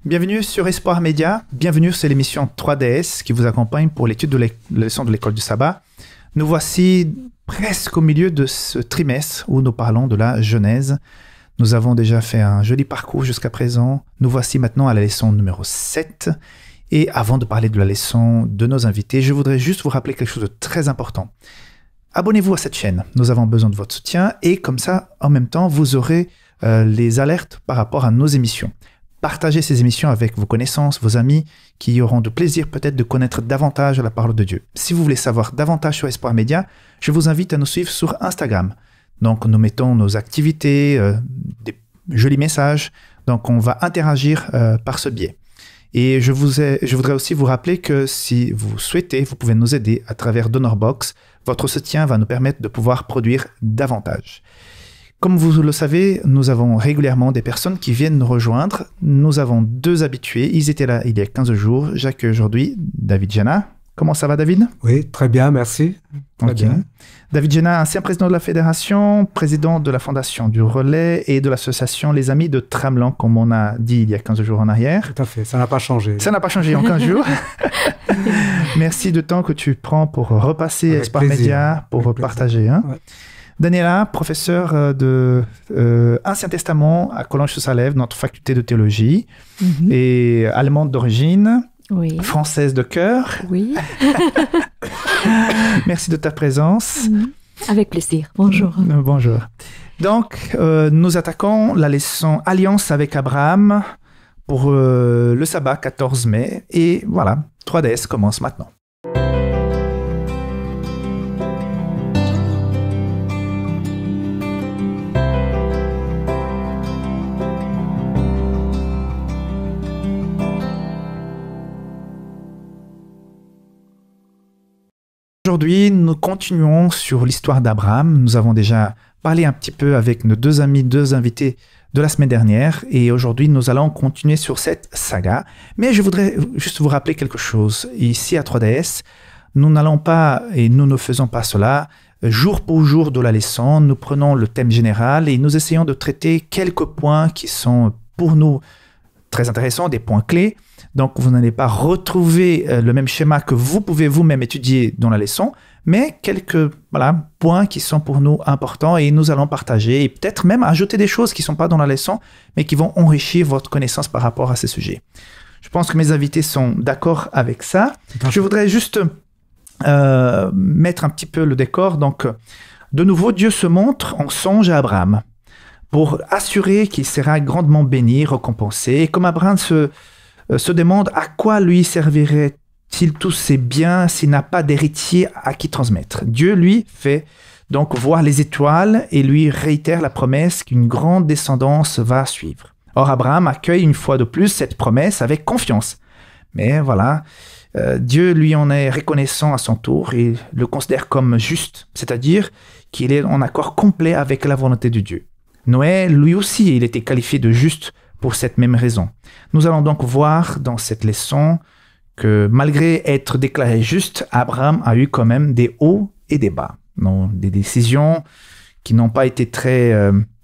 Bienvenue sur Espoir Média, bienvenue sur l'émission 3DS qui vous accompagne pour l'étude de la leçon de l'école du sabbat. Nous voici presque au milieu de ce trimestre où nous parlons de la Genèse. Nous avons déjà fait un joli parcours jusqu'à présent. Nous voici maintenant à la leçon numéro 7. Et avant de parler de la leçon de nos invités, je voudrais juste vous rappeler quelque chose de très important. Abonnez-vous à cette chaîne, nous avons besoin de votre soutien et comme ça, en même temps, vous aurez les alertes par rapport à nos émissions. Partagez ces émissions avec vos connaissances, vos amis, qui auront de plaisir peut-être de connaître davantage la parole de Dieu. Si vous voulez savoir davantage sur Espoir Média, je vous invite à nous suivre sur Instagram. Donc, nous mettons nos activités, des jolis messages. Donc, on va interagir par ce biais. Et je voudrais aussi vous rappeler que si vous souhaitez, vous pouvez nous aider à travers DonorBox. Votre soutien va nous permettre de pouvoir produire davantage. Comme vous le savez, nous avons régulièrement des personnes qui viennent nous rejoindre. Nous avons deux habitués. Ils étaient là il y a 15 jours. J'accueille aujourd'hui David Jana. Comment ça va, David? Oui, très bien, merci. Très bien. David Jana, ancien président de la Fédération, président de la Fondation du Relais et de l'association Les Amis de Tramelan, comme on a dit il y a 15 jours en arrière. Tout à fait, ça n'a pas changé. Ça n'a pas changé en 15 jours. Merci du temps que tu prends pour repasser Avec Espoir plaisir. Média, pour Avec partager. Hein. Ouais. Daniela, professeure de Ancien Testament à Collonges-sur-Salève, notre faculté de théologie, et allemande d'origine, Oui. française de cœur. Oui. Merci de ta présence. Avec plaisir. Bonjour. Bonjour. Donc, nous attaquons la leçon Alliance avec Abraham pour le sabbat 14 mai. Et voilà, 3DS commence maintenant. Aujourd'hui, nous continuons sur l'histoire d'Abraham. Nous avons déjà parlé un petit peu avec nos deux amis, deux invités de la semaine dernière. Et aujourd'hui, nous allons continuer sur cette saga. Mais je voudrais juste vous rappeler quelque chose. Ici, à 3DS, nous n'allons pas, et nous ne faisons pas cela, jour pour jour de la leçon. Nous prenons le thème général et nous essayons de traiter quelques points qui sont pour nous très intéressants, des points clés. Donc, vous n'allez pas retrouver le même schéma que vous pouvez vous-même étudier dans la leçon, mais quelques points qui sont pour nous importants et nous allons partager et peut-être même ajouter des choses qui ne sont pas dans la leçon, mais qui vont enrichir votre connaissance par rapport à ces sujets. Je pense que mes invités sont d'accord avec ça. Je voudrais juste mettre un petit peu le décor. Donc, de nouveau, Dieu se montre en songe à Abraham pour assurer qu'il sera grandement béni, récompensé. Et comme Abraham se demande à quoi lui servirait-il tous ces biens s'il n'a pas d'héritier à qui transmettre. Dieu, lui, fait donc voir les étoiles et lui réitère la promesse qu'une grande descendance va suivre. Or, Abraham accueille une fois de plus cette promesse avec confiance. Mais voilà, Dieu lui en est reconnaissant à son tour et le considère comme juste, c'est-à-dire qu'il est en accord complet avec la volonté de Dieu. Noé, lui aussi, il était qualifié de juste pour cette même raison. Nous allons donc voir dans cette leçon que malgré être déclaré juste, Abraham a eu quand même des hauts et des bas. Non, des décisions qui n'ont pas été très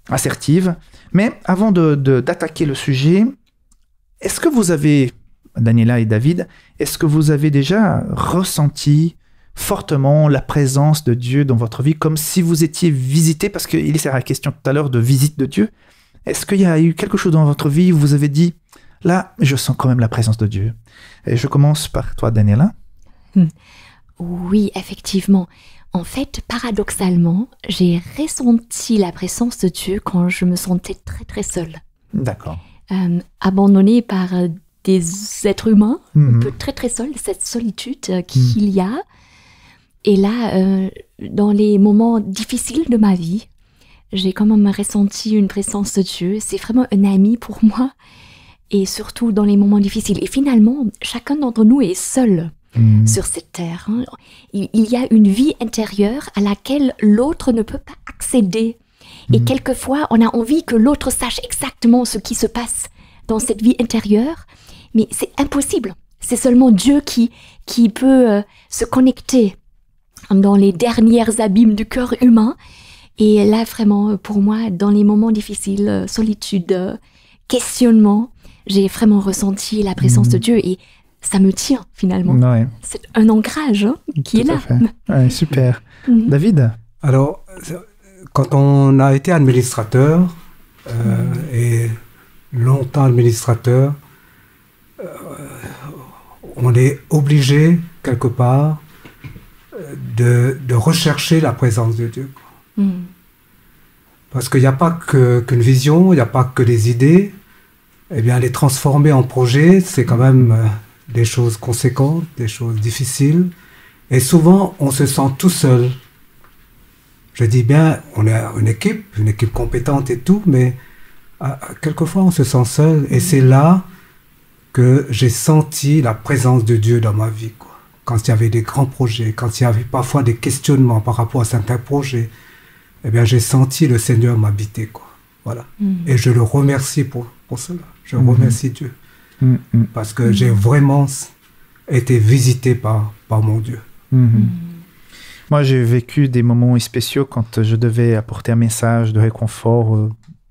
assertives. Mais avant d'attaquer le sujet, est-ce que vous avez, Daniela et David, est-ce que vous avez déjà ressenti fortement la présence de Dieu dans votre vie, comme si vous étiez visité, parce qu'il était la question tout à l'heure de visite de Dieu. Est-ce qu'il y a eu quelque chose dans votre vie où vous avez dit, là, je sens quand même la présence de Dieu? Et je commence par toi, Daniela. Oui, effectivement. En fait, paradoxalement, j'ai ressenti la présence de Dieu quand je me sentais très, très seule. D'accord. Abandonnée par des êtres humains, un peu très, très seule, cette solitude qu'il y a. Et là, dans les moments difficiles de ma vie, j'ai quand même ressenti une présence de Dieu. C'est vraiment un ami pour moi. Et surtout dans les moments difficiles. Et finalement, chacun d'entre nous est seul sur cette terre. Hein. Il y a une vie intérieure à laquelle l'autre ne peut pas accéder. Et quelquefois, on a envie que l'autre sache exactement ce qui se passe dans cette vie intérieure. Mais c'est impossible. C'est seulement Dieu qui peut se connecter dans les derniers abîmes du cœur humain. Et là, vraiment, pour moi, dans les moments difficiles, solitude, questionnement, j'ai vraiment ressenti la présence de Dieu et ça me tient finalement. Ouais. C'est un ancrage qui est là. Ouais, super. David? Alors, quand on a été administrateur, et longtemps administrateur, on est obligé, quelque part, de rechercher la présence de Dieu. Parce qu'il n'y a pas qu'une vision, il n'y a pas que des idées. Eh bien, les transformer en projet, c'est quand même des choses conséquentes, des choses difficiles. Et souvent, on se sent tout seul. Je dis bien, on est une équipe compétente et tout, mais quelquefois, on se sent seul. Et c'est là que j'ai senti la présence de Dieu dans ma vie, quoi. Quand il y avait des grands projets, quand il y avait parfois des questionnements par rapport à certains projets, eh bien, j'ai senti le Seigneur m'habiter, quoi. Voilà. Et je le remercie pour cela. Je remercie Dieu. Parce que j'ai vraiment été visité par mon Dieu. Moi, j'ai vécu des moments spéciaux quand je devais apporter un message de réconfort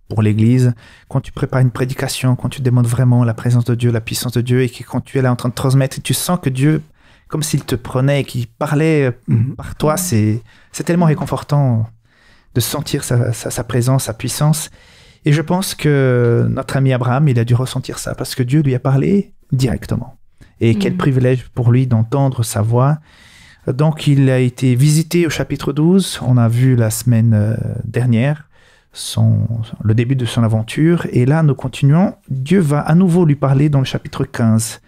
pour l'Église. Quand tu prépares une prédication, quand tu demandes vraiment la présence de Dieu, la puissance de Dieu, et que quand tu es là en train de transmettre, tu sens que Dieu, comme s'il te prenait et qu'il parlait par toi, c'est tellement réconfortant de sentir sa présence, sa puissance. Et je pense que notre ami Abraham, il a dû ressentir ça parce que Dieu lui a parlé directement. Et quel privilège pour lui d'entendre sa voix. Donc, il a été visité au chapitre 12. On a vu la semaine dernière le début de son aventure. Et là, nous continuons. Dieu va à nouveau lui parler dans le chapitre 15.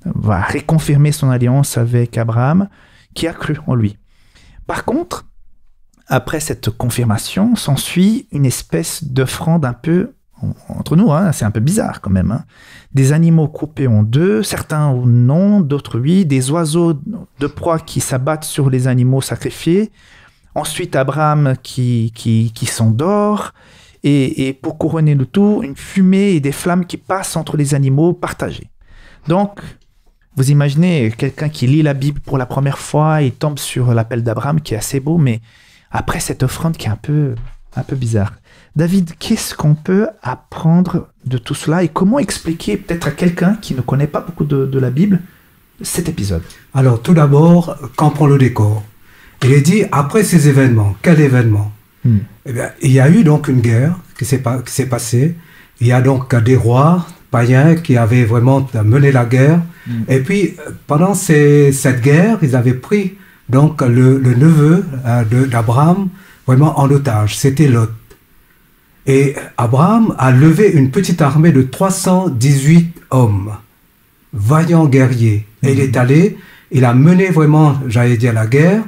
Va réconfirmer son alliance avec Abraham, qui a cru en lui. Par contre, après cette confirmation, s'ensuit une espèce d'offrande un peu, entre nous, hein, c'est un peu bizarre quand même. Hein. Des animaux coupés en deux, certains non, d'autres oui, des oiseaux de proie qui s'abattent sur les animaux sacrifiés. Ensuite, Abraham qui s'endort. Et pour couronner le tout, une fumée et des flammes qui passent entre les animaux partagés. Donc, vous imaginez quelqu'un qui lit la Bible pour la première fois, il tombe sur l'appel d'Abraham qui est assez beau, mais après cette offrande qui est un peu bizarre. David, qu'est-ce qu'on peut apprendre de tout cela et comment expliquer peut-être à quelqu'un qui ne connaît pas beaucoup de la Bible cet épisode? Alors, tout d'abord, campons le décor. Il est dit, après ces événements, quel événement? Eh bien, il y a eu donc une guerre qui s'est passée. Il y a donc des rois païens qui avaient vraiment mené la guerre. Et puis, pendant cette guerre, ils avaient pris donc le neveu d'Abraham vraiment en otage. C'était Lot. Et Abraham a levé une petite armée de 318 hommes, vaillants guerriers. Et il est allé, il a mené vraiment, j'allais dire, la guerre.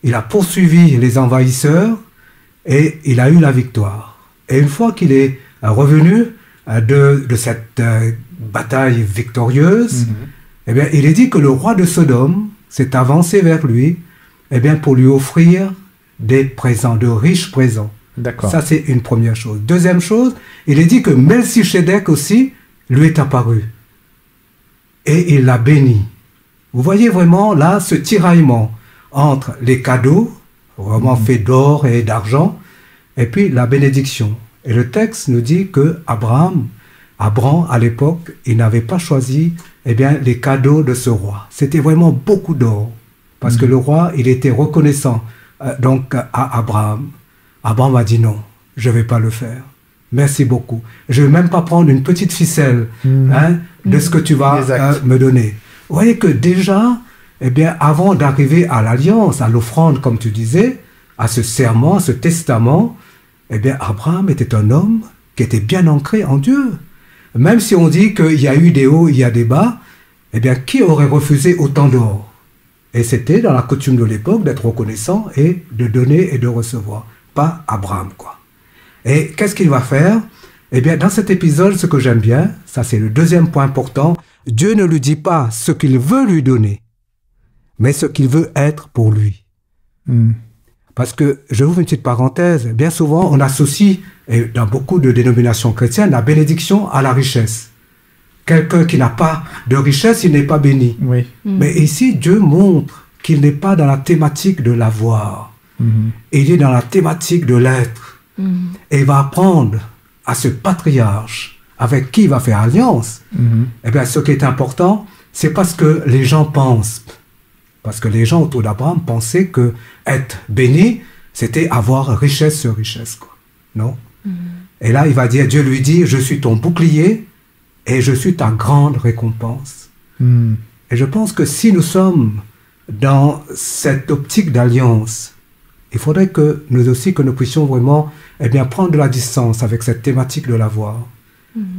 Il a poursuivi les envahisseurs et il a eu la victoire. Et une fois qu'il est revenu de cette bataille victorieuse, eh bien, il est dit que le roi de Sodome s'est avancé vers lui, eh bien, pour lui offrir des présents, de riches présents. D'accord. Ça, c'est une première chose. Deuxième chose, il est dit que Melchisedec aussi lui est apparu. Et il l'a béni. Vous voyez vraiment là ce tiraillement entre les cadeaux, vraiment faits d'or et d'argent, et puis la bénédiction. Et le texte nous dit que Abraham, à l'époque, il n'avait pas choisi eh bien, les cadeaux de ce roi. C'était vraiment beaucoup d'or. Parce que le roi, il était reconnaissant donc à Abraham. Abraham a dit non, je ne vais pas le faire. Merci beaucoup. Je ne vais même pas prendre une petite ficelle de ce que tu vas me donner. Vous voyez que déjà, eh bien, avant d'arriver à l'alliance, à l'offrande, comme tu disais, à ce serment, à ce testament, eh bien, Abraham était un homme qui était bien ancré en Dieu. Même si on dit qu'il y a eu des hauts, il y a des bas, eh bien, qui aurait refusé autant d'or? Et c'était dans la coutume de l'époque d'être reconnaissant et de donner et de recevoir. Pas Abraham, quoi. Et qu'est-ce qu'il va faire? Eh bien, dans cet épisode, ce que j'aime bien, ça c'est le deuxième point important, Dieu ne lui dit pas ce qu'il veut lui donner, mais ce qu'il veut être pour lui. Parce que, je vous fais une petite parenthèse, bien souvent on associe, et dans beaucoup de dénominations chrétiennes, la bénédiction à la richesse. Quelqu'un qui n'a pas de richesse, il n'est pas béni. Oui. Mais ici, Dieu montre qu'il n'est pas dans la thématique de l'avoir. Il est dans la thématique de l'être. Et il va apprendre à ce patriarche, avec qui il va faire alliance, eh bien, ce qui est important, c'est parce que les gens pensent. Parce que les gens autour d'Abraham pensaient que être béni, c'était avoir richesse sur richesse, quoi. Non? Et là, il va dire, Dieu lui dit, je suis ton bouclier et je suis ta grande récompense. Et je pense que si nous sommes dans cette optique d'alliance, il faudrait que nous aussi, que nous puissions vraiment prendre de la distance avec cette thématique de l'avoir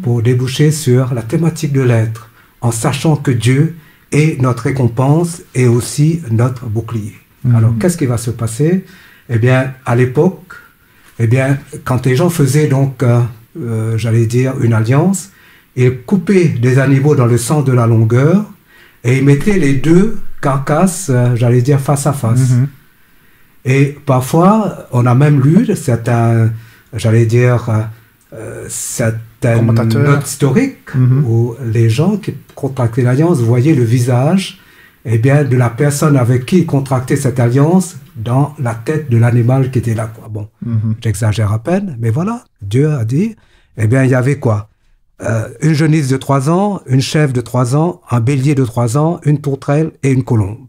pour déboucher sur la thématique de l'être, en sachant que Dieu est notre récompense et aussi notre bouclier. Alors, qu'est-ce qui va se passer? Eh bien, à l'époque, quand les gens faisaient donc, j'allais dire, une alliance, ils coupaient des animaux dans le sens de la longueur et ils mettaient les deux carcasses, j'allais dire, face à face. Et parfois, on a même lu certains, j'allais dire, certaines notes historiques où les gens qui contractaient l'alliance voyaient le visage de la personne avec qui ils contractaient cette alliance dans la tête de l'animal qui était là, quoi. Bon, j'exagère à peine, mais voilà, Dieu a dit, il y avait quoi? Une genisse de 3 ans, une chèvre de 3 ans, un bélier de 3 ans, une tourterelle et une colombe.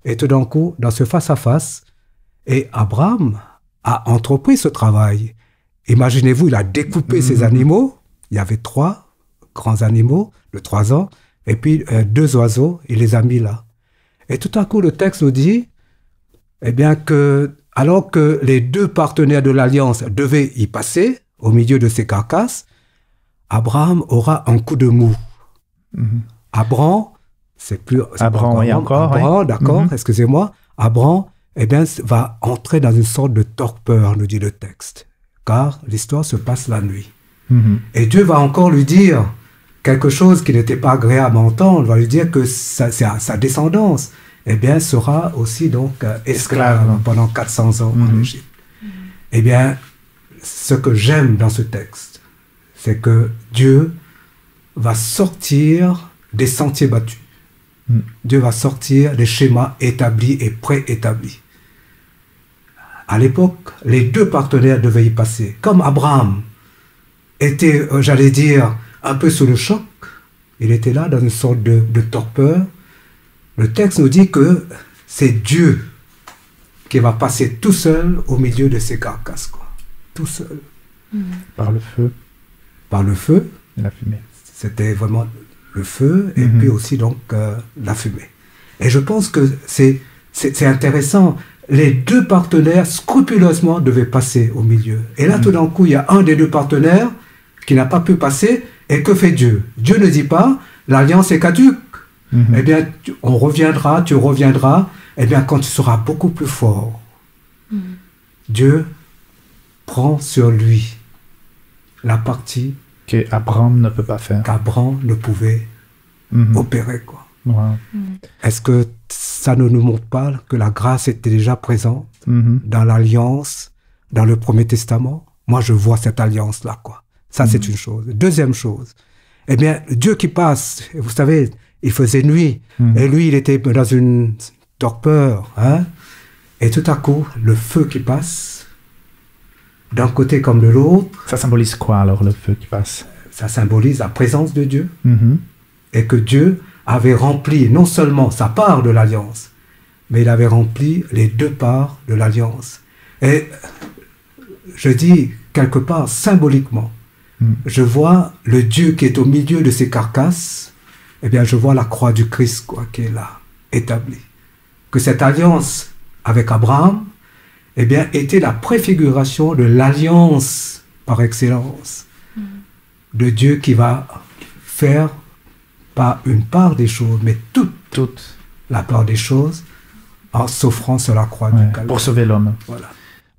Et tout d'un coup, dans ce face-à-face, et Abraham a entrepris ce travail. Imaginez-vous, il a découpé ces animaux. Il y avait 3 grands animaux de 3 ans, et puis 2 oiseaux, il les a mis là. Et tout à coup, le texte nous dit, alors que les 2 partenaires de l'alliance devaient y passer, au milieu de ces carcasses, Abraham aura un coup de mou. Abraham, c'est plus... Abraham, oui, encore. Abraham, d'accord, excusez-moi. Abraham, va entrer dans une sorte de torpeur, nous dit le texte. Car l'histoire se passe la nuit. Et Dieu va encore lui dire quelque chose qui n'était pas agréable à entendre. Il va lui dire que sa descendance, sera aussi donc esclave pendant 400 ans en Égypte. Ce que j'aime dans ce texte, c'est que Dieu va sortir des sentiers battus. Dieu va sortir des schémas établis et préétablis. À l'époque, les 2 partenaires devaient y passer. Comme Abraham était, j'allais dire, un peu sous le choc, il était là dans une sorte de torpeur. Le texte nous dit que c'est Dieu qui va passer tout seul au milieu de ces carcasses, quoi. Tout seul. Par le feu. Par le feu. Et la fumée. C'était vraiment le feu et puis aussi donc la fumée. Et je pense que c'est intéressant. Les 2 partenaires scrupuleusement devaient passer au milieu. Et là, tout d'un coup, il y a un des 2 partenaires qui n'a pas pu passer. Et que fait Dieu? Dieu ne dit pas, l'alliance est caduque. On reviendra, tu reviendras, quand tu seras beaucoup plus fort. Dieu prend sur lui la partie qu'Abraham ne peut pas faire. Qu'Abraham ne pouvait opérer, quoi. Wow. Est-ce que ça ne nous montre pas que la grâce était déjà présente dans l'alliance, dans le Premier Testament? Moi, je vois cette alliance-là, quoi. Ça, c'est une chose. Deuxième chose, Dieu qui passe, vous savez, il faisait nuit, et lui, il était dans une torpeur, hein? Et tout à coup, le feu qui passe, d'un côté comme de l'autre. Ça symbolise quoi, alors, le feu qui passe? Ça symbolise la présence de Dieu, et que Dieu avait rempli non seulement sa part de l'alliance, mais il avait rempli les 2 parts de l'alliance. Et je dis quelque part symboliquement, je vois le Dieu qui est au milieu de ces carcasses, je vois la croix du Christ, quoi, qui est là, établie. Que cette alliance avec Abraham, était la préfiguration de l'alliance par excellence, de Dieu qui va faire pas une part des choses, mais toute la part des choses en s'offrant sur la croix du Calvaire. Pour sauver l'homme. Voilà.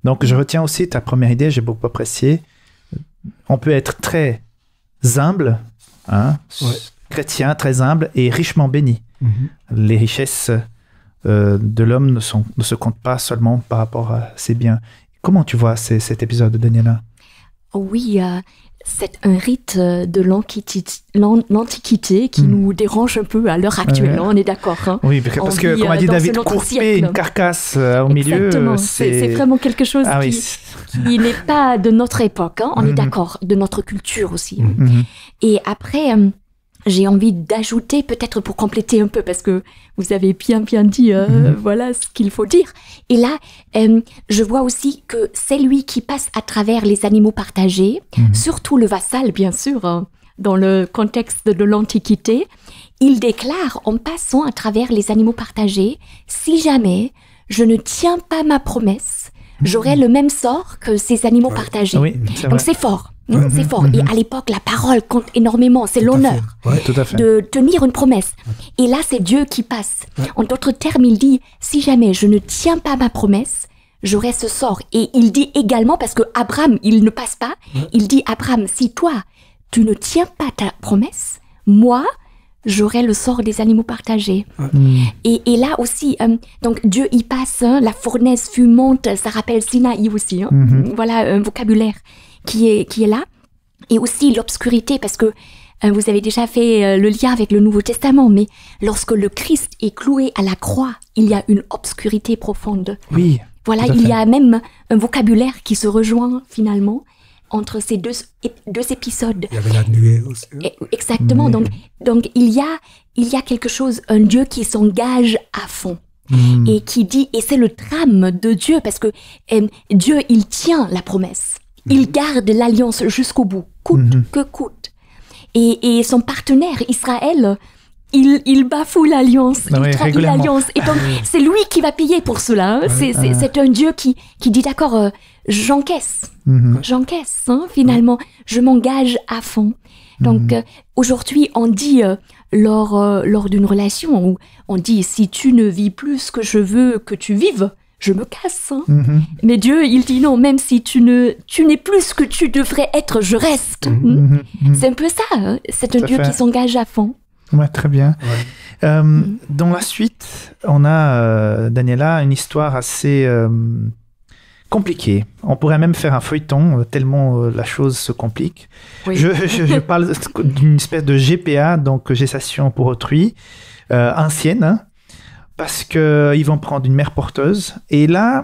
Donc, je retiens aussi ta première idée, j'ai beaucoup apprécié. On peut être très humble, chrétien, très humble et richement béni. Les richesses de l'homme ne se comptent pas seulement par rapport à ses biens. Comment tu vois cet épisode, Daniela? Oui, c'est un rite de l'Antiquité qui nous dérange un peu à l'heure actuelle, on est d'accord. Hein. Oui, parce que, comme a dit David, couper une carcasse au milieu... Exactement, c'est vraiment quelque chose qui n'est pas de notre époque, hein. On est d'accord, de notre culture aussi. Et après... j'ai envie d'ajouter, peut-être pour compléter un peu, parce que vous avez bien dit, voilà ce qu'il faut dire. Et là, je vois aussi que c'est lui qui passe à travers les animaux partagés, surtout le vassal, bien sûr, hein, dans le contexte de l'Antiquité. Il déclare, en passant à travers les animaux partagés, si jamais je ne tiens pas ma promesse, j'aurai le même sort que ces animaux partagés. Oui, donc c'est fort. C'est fort. Et à l'époque, la parole compte énormément. C'est l'honneur de tenir une promesse. Et là, c'est Dieu qui passe. En d'autres termes, il dit, si jamais je ne tiens pas ma promesse, j'aurai ce sort. Et il dit également, parce que Abraham, il ne passe pas, il dit, Abraham, si toi, tu ne tiens pas ta promesse, moi, j'aurai le sort des animaux partagés. Et là aussi, donc Dieu y passe, hein, la fournaise fumante, ça rappelle Sinaï aussi. Hein. Voilà un vocabulaire qui est là. Et aussi l'obscurité, parce que vous avez déjà fait le lien avec le Nouveau Testament, mais lorsque le Christ est cloué à la croix, il y a une obscurité profonde. Oui. Voilà, il y a même un vocabulaire qui se rejoint finalement entre ces deux épisodes. Il y avait la nuée aussi. Exactement. Donc il y a quelque chose, un Dieu qui s'engage à fond. Et qui dit, et c'est le drame de Dieu, parce que Dieu, il tient la promesse. Il garde l'alliance jusqu'au bout, coûte que coûte. Et son partenaire, Israël, il bafoue l'alliance, il trahit l'alliance. Et donc, c'est lui qui va payer pour cela. Hein. C'est un Dieu qui dit, d'accord, j'encaisse. J'encaisse, hein, finalement. Je m'engage à fond. Donc, aujourd'hui, on dit, lors d'une relation, où on dit, si tu ne vis plus ce que je veux que tu vives, je me casse. Hein. Mais Dieu, il dit non, même si tu n'es plus ce que tu devrais être, je reste. C'est un peu ça. Hein. C'est un Dieu qui s'engage à fond. Ouais, très bien. Dans la suite, on a, Daniela, une histoire assez compliquée. On pourrait même faire un feuilleton, tellement la chose se complique. Oui. Je parle d'une espèce de GPA, donc gestation pour autrui, ancienne, hein, parce qu'ils vont prendre une mère porteuse. Et là,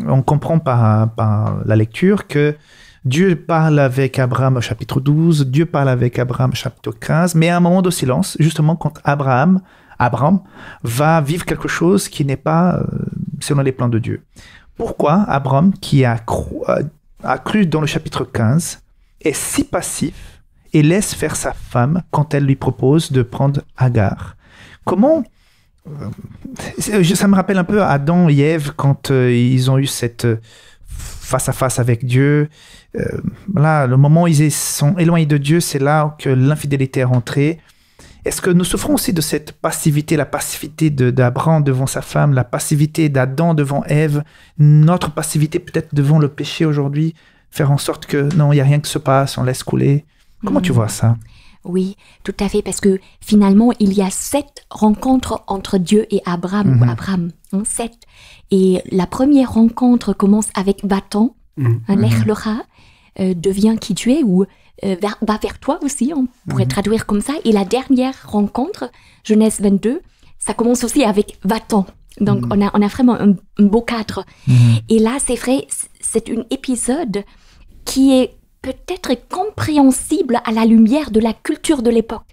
on comprend par la lecture que Dieu parle avec Abraham au chapitre 12, Dieu parle avec Abraham au chapitre 15, mais à un moment de silence, justement quand Abraham va vivre quelque chose qui n'est pas selon les plans de Dieu. Pourquoi Abraham, qui a cru dans le chapitre 15, est si passif et laisse faire sa femme quand elle lui propose de prendre Agar? Comment... ça me rappelle un peu Adam et Ève quand ils ont eu cette face-à-face avec Dieu. Là, le moment où ils sont éloignés de Dieu, c'est là que l'infidélité est rentrée. Est-ce que nous souffrons aussi de cette passivité, la passivité d'Abraham devant sa femme, la passivité d'Adam devant Ève, notre passivité peut-être devant le péché aujourd'hui, faire en sorte que non, il n'y a rien qui se passe, on laisse couler. Comment tu vois ça? Oui, tout à fait, parce que finalement, il y a 7 rencontres entre Dieu et Abraham, ou Abraham, 7. Et la première rencontre commence avec Bâton, Lech Lecha, deviens qui tu es, ou va vers toi aussi, on pourrait traduire comme ça. Et la dernière rencontre, Genèse 22, ça commence aussi avec va-t'en. Donc on a vraiment un beau cadre. Et là, c'est vrai, c'est un épisode qui est peut-être compréhensible à la lumière de la culture de l'époque.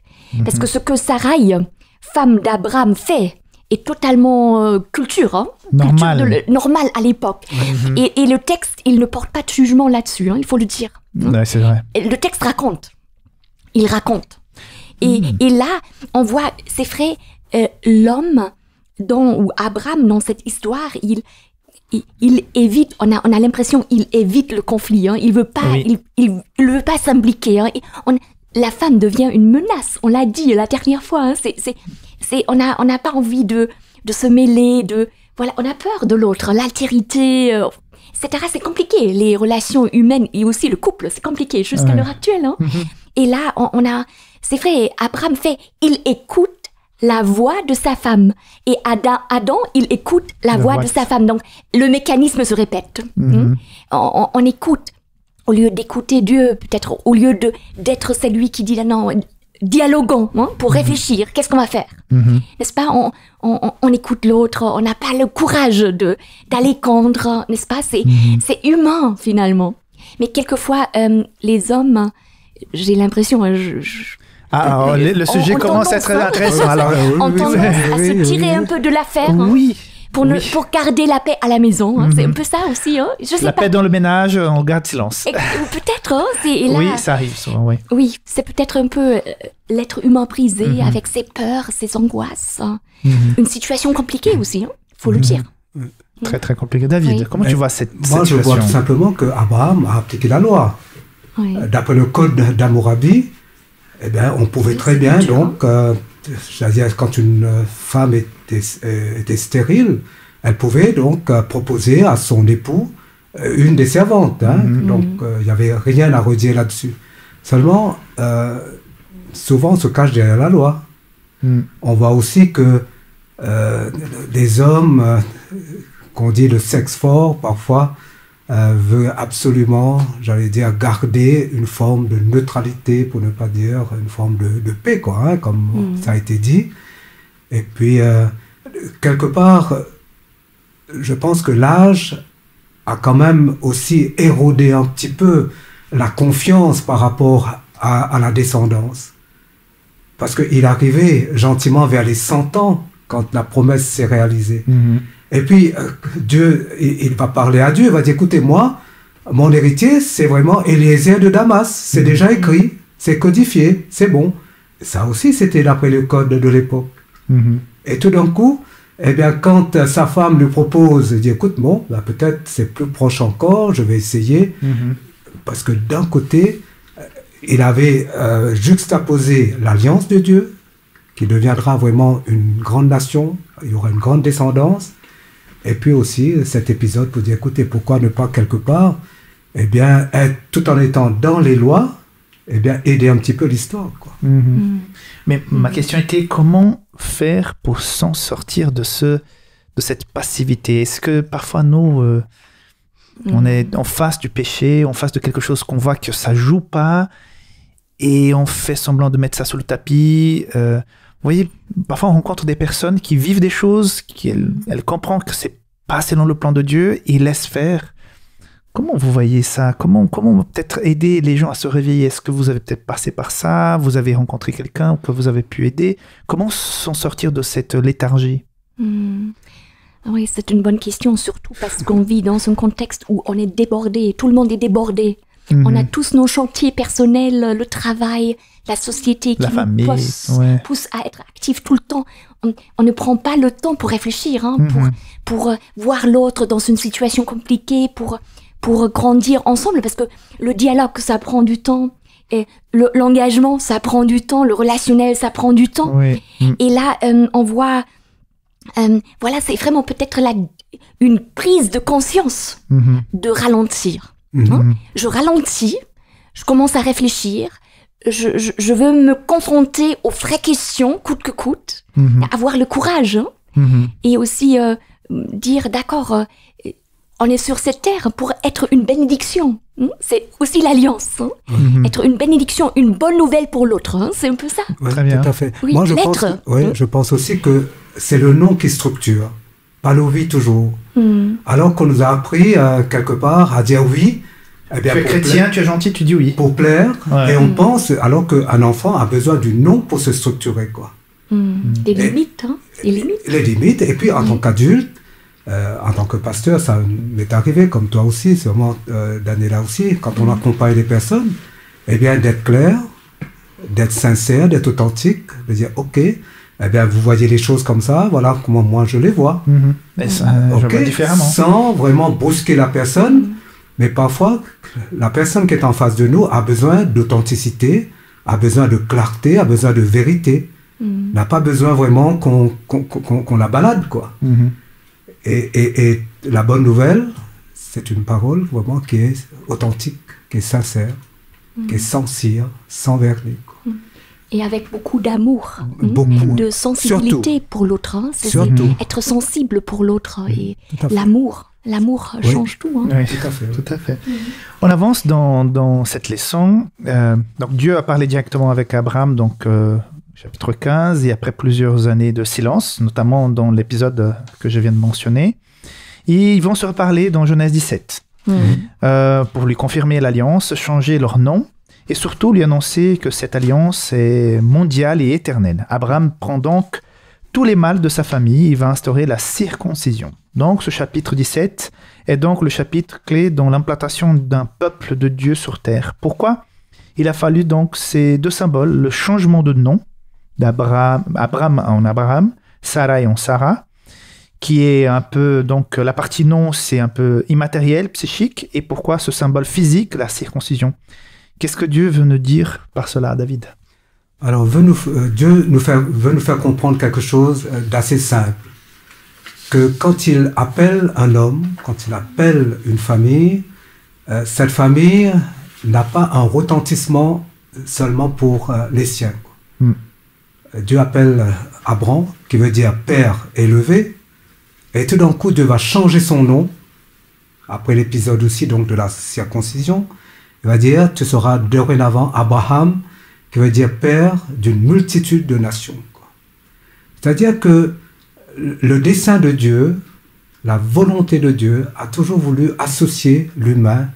Parce que ce que Sarai, femme d'Abraham, fait est totalement culture, hein, normal à l'époque. Et le texte, il ne porte pas de jugement là-dessus, hein, il faut le dire. Ouais, c'est vrai. Et le texte raconte. Il raconte. Et là, on voit, c'est vrai, l'homme, ou Abraham, dans cette histoire, il évite, on a l'impression il évite le conflit, hein, il veut pas, il veut pas s'impliquer, hein, la femme devient une menace, on l'a dit la dernière fois, hein, on n'a pas envie de se mêler, voilà, on a peur de l'autre, l'altérité, etc. C'est compliqué, les relations humaines et aussi le couple, c'est compliqué jusqu'à l'heure actuelle, hein. Et là, c'est vrai, Abraham il écoute la voix de sa femme. Et Adam, il écoute la voix de sa femme. Donc, le mécanisme se répète. On écoute. au lieu d'écouter Dieu, peut-être au lieu d'être celui qui dit là, non, dialoguons pour réfléchir, qu'est-ce qu'on va faire, n'est-ce pas, on écoute l'autre, on n'a pas le courage d'aller contre, n'est-ce pas, c'est humain finalement. Mais quelquefois, les hommes, j'ai l'impression, le sujet commence à être intéressant. On tendance à se tirer un peu de l'affaire. Oui. Pour garder la paix à la maison. C'est un peu ça aussi. Je sais la pas. Paix dans le ménage, on garde silence. Peut-être. Oui, ça arrive souvent, oui. Oui, c'est peut-être un peu l'être humain brisé avec ses peurs, ses angoisses. Une situation compliquée aussi, faut le dire. Très, très compliqué. David, comment tu vois cette situation? Moi, je vois tout simplement qu'Abraham a appliqué la loi. Oui. D'après le code d'Hammurabi, eh bien, on pouvait très bien, donc, c'est-à-dire quand une femme était stérile, elle pouvait donc proposer à son époux une des servantes. Donc, il n'y avait rien à redire là-dessus. Seulement, souvent, on se cache derrière la loi. On voit aussi que des hommes, qu'on dit le sexe fort, parfois, veut absolument, j'allais dire, garder une forme de neutralité, pour ne pas dire une forme de paix, quoi, comme ça a été dit. Et puis, quelque part, je pense que l'âge a quand même aussi érodé un petit peu la confiance par rapport à la descendance. Parce qu'il arrivait gentiment vers les 100 ans, quand la promesse s'est réalisée. Et puis, Dieu, il va parler à Dieu, il va dire, écoutez, moi, mon héritier, c'est vraiment Eliezer de Damas. C'est déjà écrit, c'est codifié, c'est bon. Ça aussi, c'était d'après le code de l'époque. Et tout d'un coup, eh bien, quand sa femme lui propose, il dit, écoute, bon, bah, peut-être c'est plus proche encore, je vais essayer. Parce que d'un côté, il avait juxtaposé l'alliance de Dieu, qui deviendra vraiment une grande nation, il y aura une grande descendance. Et puis aussi cet épisode pour dire, écoutez, pourquoi ne pas quelque part, eh bien, tout en étant dans les lois, eh bien, aider un petit peu l'histoire, quoi. Mais ma question était, comment faire pour s'en sortir de cette passivité? Est-ce que parfois nous, on est en face du péché, en face de quelque chose qu'on voit que ça joue pas, et on fait semblant de mettre ça sous le tapis? Vous voyez, parfois on rencontre des personnes qui vivent des choses, elles comprennent que c'est pas selon le plan de Dieu, et ils laissent faire. Comment vous voyez ça? Comment peut-être aider les gens à se réveiller? Est-ce que vous avez peut-être passé par ça? Vous avez rencontré quelqu'un que vous avez pu aider? Comment s'en sortir de cette léthargie? Oui, c'est une bonne question, surtout parce qu'on vit dans un contexte où on est débordé, tout le monde est débordé. On a tous nos chantiers personnels, le travail, la société qui nous pousse à être actifs tout le temps. On ne prend pas le temps pour réfléchir, pour voir l'autre dans une situation compliquée, pour grandir ensemble, parce que le dialogue, ça prend du temps, et l'engagement, ça prend du temps, le relationnel, ça prend du temps. Et là, on voit, voilà, c'est vraiment peut-être une prise de conscience de ralentir. Je ralentis, je commence à réfléchir, je veux me confronter aux vraies questions, coûte que coûte, avoir le courage, et aussi dire, d'accord, on est sur cette terre pour être une bénédiction. C'est aussi l'alliance. Être une bénédiction, une bonne nouvelle pour l'autre. C'est un peu ça. Ouais, très bien. Tout à fait. Oui, moi, je pense aussi que c'est le nom qui structure, pas le oui toujours. Alors qu'on nous a appris quelque part à dire oui. Eh bien, tu es chrétien, tu es gentil, tu dis oui. Pour plaire. Et on pense, alors qu'un enfant a besoin du nom pour se structurer, quoi. Les limites, Les limites. Et puis, en tant qu'adulte, en tant que pasteur, ça m'est arrivé, comme toi aussi, sûrement Daniela aussi, quand on accompagne les personnes, eh bien, d'être clair, d'être sincère, d'être authentique, de dire, ok, eh bien, vous voyez les choses comme ça, voilà comment moi je les vois. Mais ça, je vois différemment. Sans vraiment brusquer la personne, mais parfois, la personne qui est en face de nous a besoin d'authenticité, a besoin de clarté, a besoin de vérité, n'a pas besoin vraiment qu'on la balade, quoi. Et la bonne nouvelle, c'est une parole vraiment qui est authentique, qui est sincère, qui est sans cire, sans vernis, quoi. Et avec beaucoup d'amour, de sensibilité surtout. Pour l'autre. Hein. C'est être sensible pour l'autre. Et l'amour change tout. Hein. Oui, tout à fait. On avance dans cette leçon. Donc Dieu a parlé directement avec Abraham, donc chapitre 15, et après plusieurs années de silence, notamment dans l'épisode que je viens de mentionner. Et ils vont se reparler dans Genèse 17 pour lui confirmer l'alliance, changer leur nom. Et surtout lui annoncer que cette alliance est mondiale et éternelle. Abraham prend donc tous les mâles de sa famille, il va instaurer la circoncision. Donc ce chapitre 17 est donc le chapitre clé dans l'implantation d'un peuple de Dieu sur terre. Pourquoi ? Il a fallu donc ces deux symboles, le changement de nom d'Abraham en Abraham, Sarai en Sarah, qui est un peu, donc la partie nom c'est un peu immatériel, psychique, et pourquoi ce symbole physique, la circoncision ? Qu'est-ce que Dieu veut nous dire par cela, David ? Alors, Dieu veut nous faire comprendre quelque chose d'assez simple. Que quand il appelle un homme, quand il appelle une famille, cette famille n'a pas un retentissement seulement pour les siens. Dieu appelle Abraham, qui veut dire père élevé, et tout d'un coup, Dieu va changer son nom, après l'épisode aussi donc de la circoncision. Il va dire, tu seras dorénavant Abraham, qui veut dire père d'une multitude de nations. C'est-à-dire que le dessein de Dieu, la volonté de Dieu, a toujours voulu associer l'humain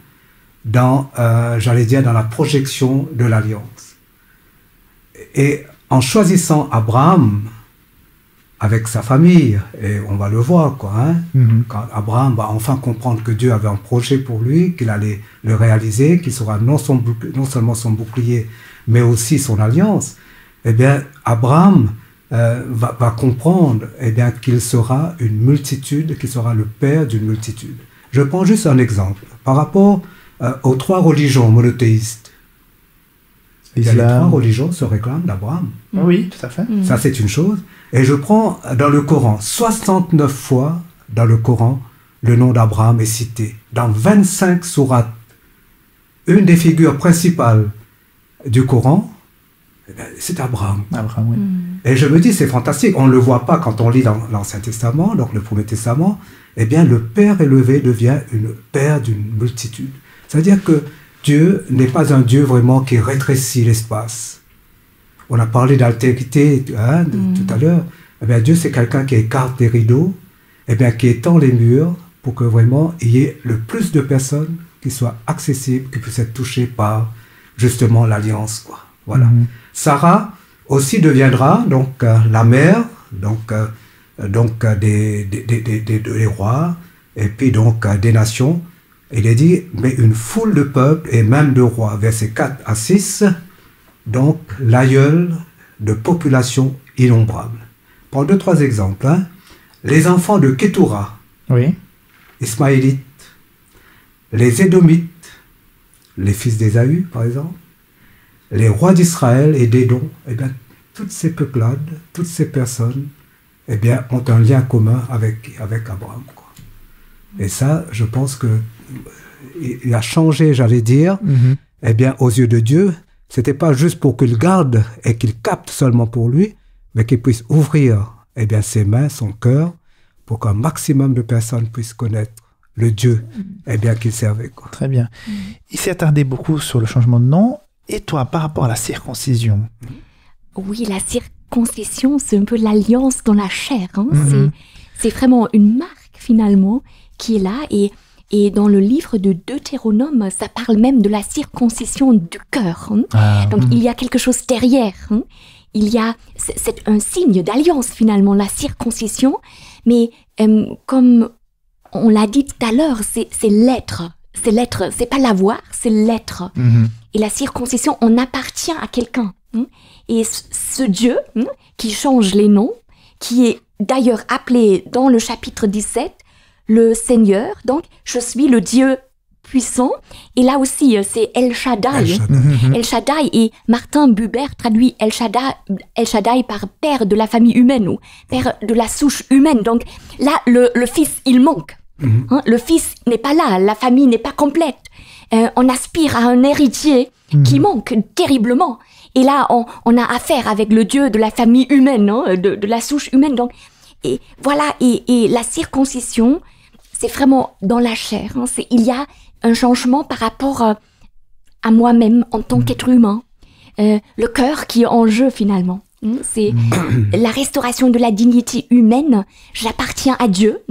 dans, dans la projection de l'alliance. Et en choisissant Abraham avec sa famille, et on va le voir, quand Abraham va enfin comprendre que Dieu avait un projet pour lui, qu'il allait le réaliser, qu'il sera non seulement son bouclier, mais aussi son alliance, eh bien, Abraham va comprendre qu'il sera une multitude, qu'il sera le père d'une multitude. Je prends juste un exemple. Par rapport aux trois religions monothéistes, les trois religions se réclament d'Abraham. Oui, tout à fait. Ça, c'est une chose. Et je prends dans le Coran, 69 fois dans le Coran, le nom d'Abraham est cité. Dans 25 sourates, une des figures principales du Coran, c'est Abraham. Et je me dis, c'est fantastique. On ne le voit pas quand on lit dans l'Ancien Testament, donc le Premier Testament. Eh bien, le Père élevé devient le Père d'une multitude. C'est-à-dire que Dieu n'est pas un Dieu vraiment qui rétrécit l'espace. On a parlé d'altérité tout à l'heure. Eh bien, Dieu, c'est quelqu'un qui écarte les rideaux, qui étend les murs pour que vraiment il y ait le plus de personnes qui soient accessibles, qui puissent être touchées par justement l'alliance. Voilà. Sarah aussi deviendra donc la mère des rois et puis donc des nations. Il est dit, mais une foule de peuples et même de rois, versets 4 à 6, donc l'aïeul de populations innombrables. Prends 2-3 exemples. Les enfants de Kétoura, Ismaélites, les Édomites, les fils d'Ésaü par exemple, les rois d'Israël et d'Édom, toutes ces peuplades, toutes ces personnes, ont un lien commun avec Abraham. Et ça, je pense que il a changé, j'allais dire, aux yeux de Dieu. C'était pas juste pour qu'il garde et qu'il capte seulement pour lui, mais qu'il puisse ouvrir ses mains, son cœur, pour qu'un maximum de personnes puissent connaître le Dieu qu'il servait. Très bien. Il s'est attardé beaucoup sur le changement de nom. Et toi, par rapport à la circoncision ? Oui, la circoncision, c'est un peu l'alliance dans la chair. C'est vraiment une marque, finalement, qui est là. Et dans le livre de Deutéronome, ça parle même de la circoncision du cœur. Donc, il y a quelque chose derrière. C'est un signe d'alliance, finalement, la circoncision. Mais comme on l'a dit tout à l'heure, c'est l'être. C'est l'être, c'est pas l'avoir, c'est l'être. Et la circoncision, on appartient à quelqu'un. Et ce Dieu qui change les noms, qui est d'ailleurs appelé dans le chapitre 17, le Seigneur, donc je suis le Dieu puissant. Et là aussi, c'est El Shaddai. El Shaddai, et Martin Buber traduit El Shaddai par père de la famille humaine ou père de la souche humaine. Donc là, le fils, il manque. Le fils n'est pas là, la famille n'est pas complète. On aspire à un héritier qui manque terriblement. Et là, on a affaire avec le Dieu de la famille humaine, hein, de la souche humaine. Donc, et voilà, et la circoncision, c'est vraiment dans la chair. Hein, il y a un changement par rapport à moi-même en tant qu'être humain. Le cœur qui est en jeu finalement. C'est la restauration de la dignité humaine. J'appartiens à Dieu.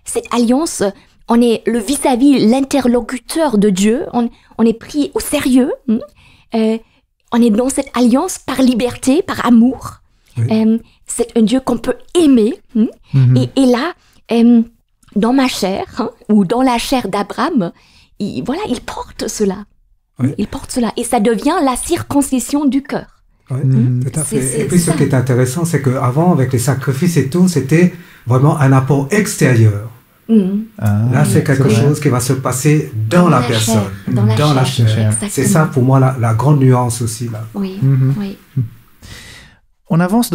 Cette alliance, on est le vis-à-vis, l'interlocuteur de Dieu. On est pris au sérieux. On est dans cette alliance par liberté, par amour. Oui. C'est un Dieu qu'on peut aimer. Et là, dans ma chair, hein, ou dans la chair d'Abraham, il porte cela. Oui. Il porte cela. Et ça devient la circoncision du cœur. Oui, tout à fait. Et puis ce qui est intéressant, c'est qu'avant, avec les sacrifices et tout, c'était vraiment un apport extérieur. Là, c'est quelque chose qui va se passer dans la personne, dans la chair. C'est ça, pour moi, la grande nuance aussi. Là. Oui, oui. On avance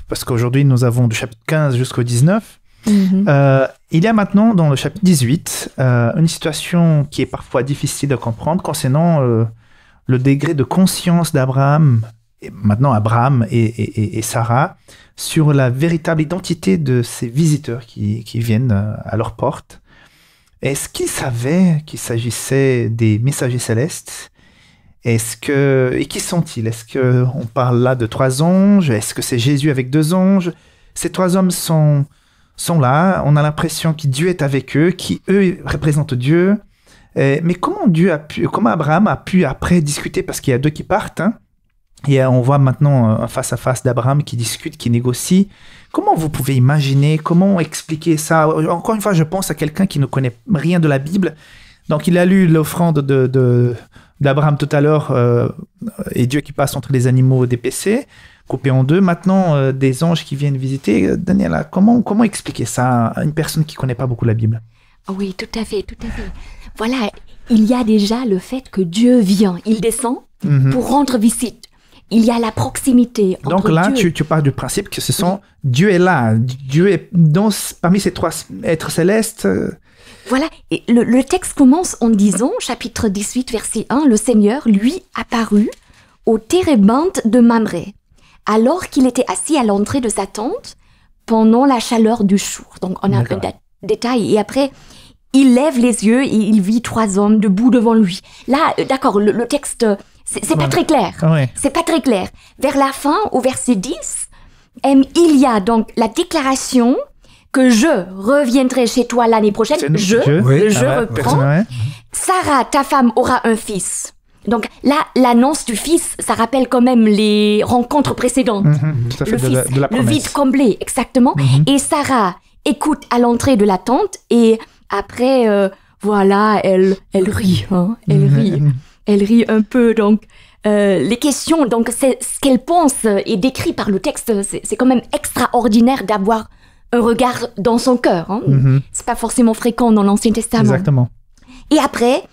parce qu'aujourd'hui, nous avons du chapitre 15 jusqu'au 19. Il y a maintenant, dans le chapitre 18, une situation qui est parfois difficile de comprendre concernant le degré de conscience d'Abraham, maintenant Abraham et Sarah, sur la véritable identité de ces visiteurs qui viennent à leur porte. Est-ce qu'ils savaient qu'il s'agissait des messagers célestes? Et qui sont-ils? Est-ce qu'on parle là de 3 anges? Est-ce que c'est Jésus avec 2 anges? Ces 3 hommes sont là, on a l'impression que Dieu est avec eux, qui eux représentent Dieu. Mais comment Abraham a pu après discuter, parce qu'il y a 2 qui partent, hein, et on voit maintenant un face-à-face d'Abraham qui discute, qui négocie. Comment vous pouvez imaginer, comment expliquer ça? Encore une fois, je pense à quelqu'un qui ne connaît rien de la Bible. Donc il a lu l'offrande d'Abraham tout à l'heure, et Dieu qui passe entre les animaux dépecés, coupé en 2. Maintenant, des anges qui viennent visiter. Daniela, comment expliquer ça à une personne qui ne connaît pas beaucoup la Bible? Oui, tout à fait, tout à fait. Voilà, il y a déjà le fait que Dieu vient, il descend pour rendre visite. Il y a la proximité entre Donc là, Dieu. tu pars du principe que Dieu est là. Dieu est parmi ces 3 êtres célestes. Voilà, et le texte commence en disant, chapitre 18, verset 1, « Le Seigneur lui apparut au térébinthe de Mamré, alors qu'il était assis à l'entrée de sa tente pendant la chaleur du jour. » Donc on a un détail. Et après, il lève les yeux et il vit 3 hommes debout devant lui. Là, d'accord, le texte, c'est pas très clair. Ouais. C'est pas très clair. Vers la fin, au verset 10, il y a donc la déclaration que je reviendrai chez toi l'année prochaine. Je reprends. Sarah, ta femme, aura un fils. Donc là, l'annonce du fils, ça rappelle quand même les rencontres précédentes. Tout à fait, de la promesse. Le vide comblé, exactement. Et Sarah écoute à l'entrée de la tente et après, voilà, elle rit. Hein, elle rit un peu. Donc, les questions, donc c'est ce qu'elle pense et décrit par le texte, c'est quand même extraordinaire d'avoir un regard dans son cœur. Hein. C'est pas forcément fréquent dans l'Ancien Testament. Exactement. Et après,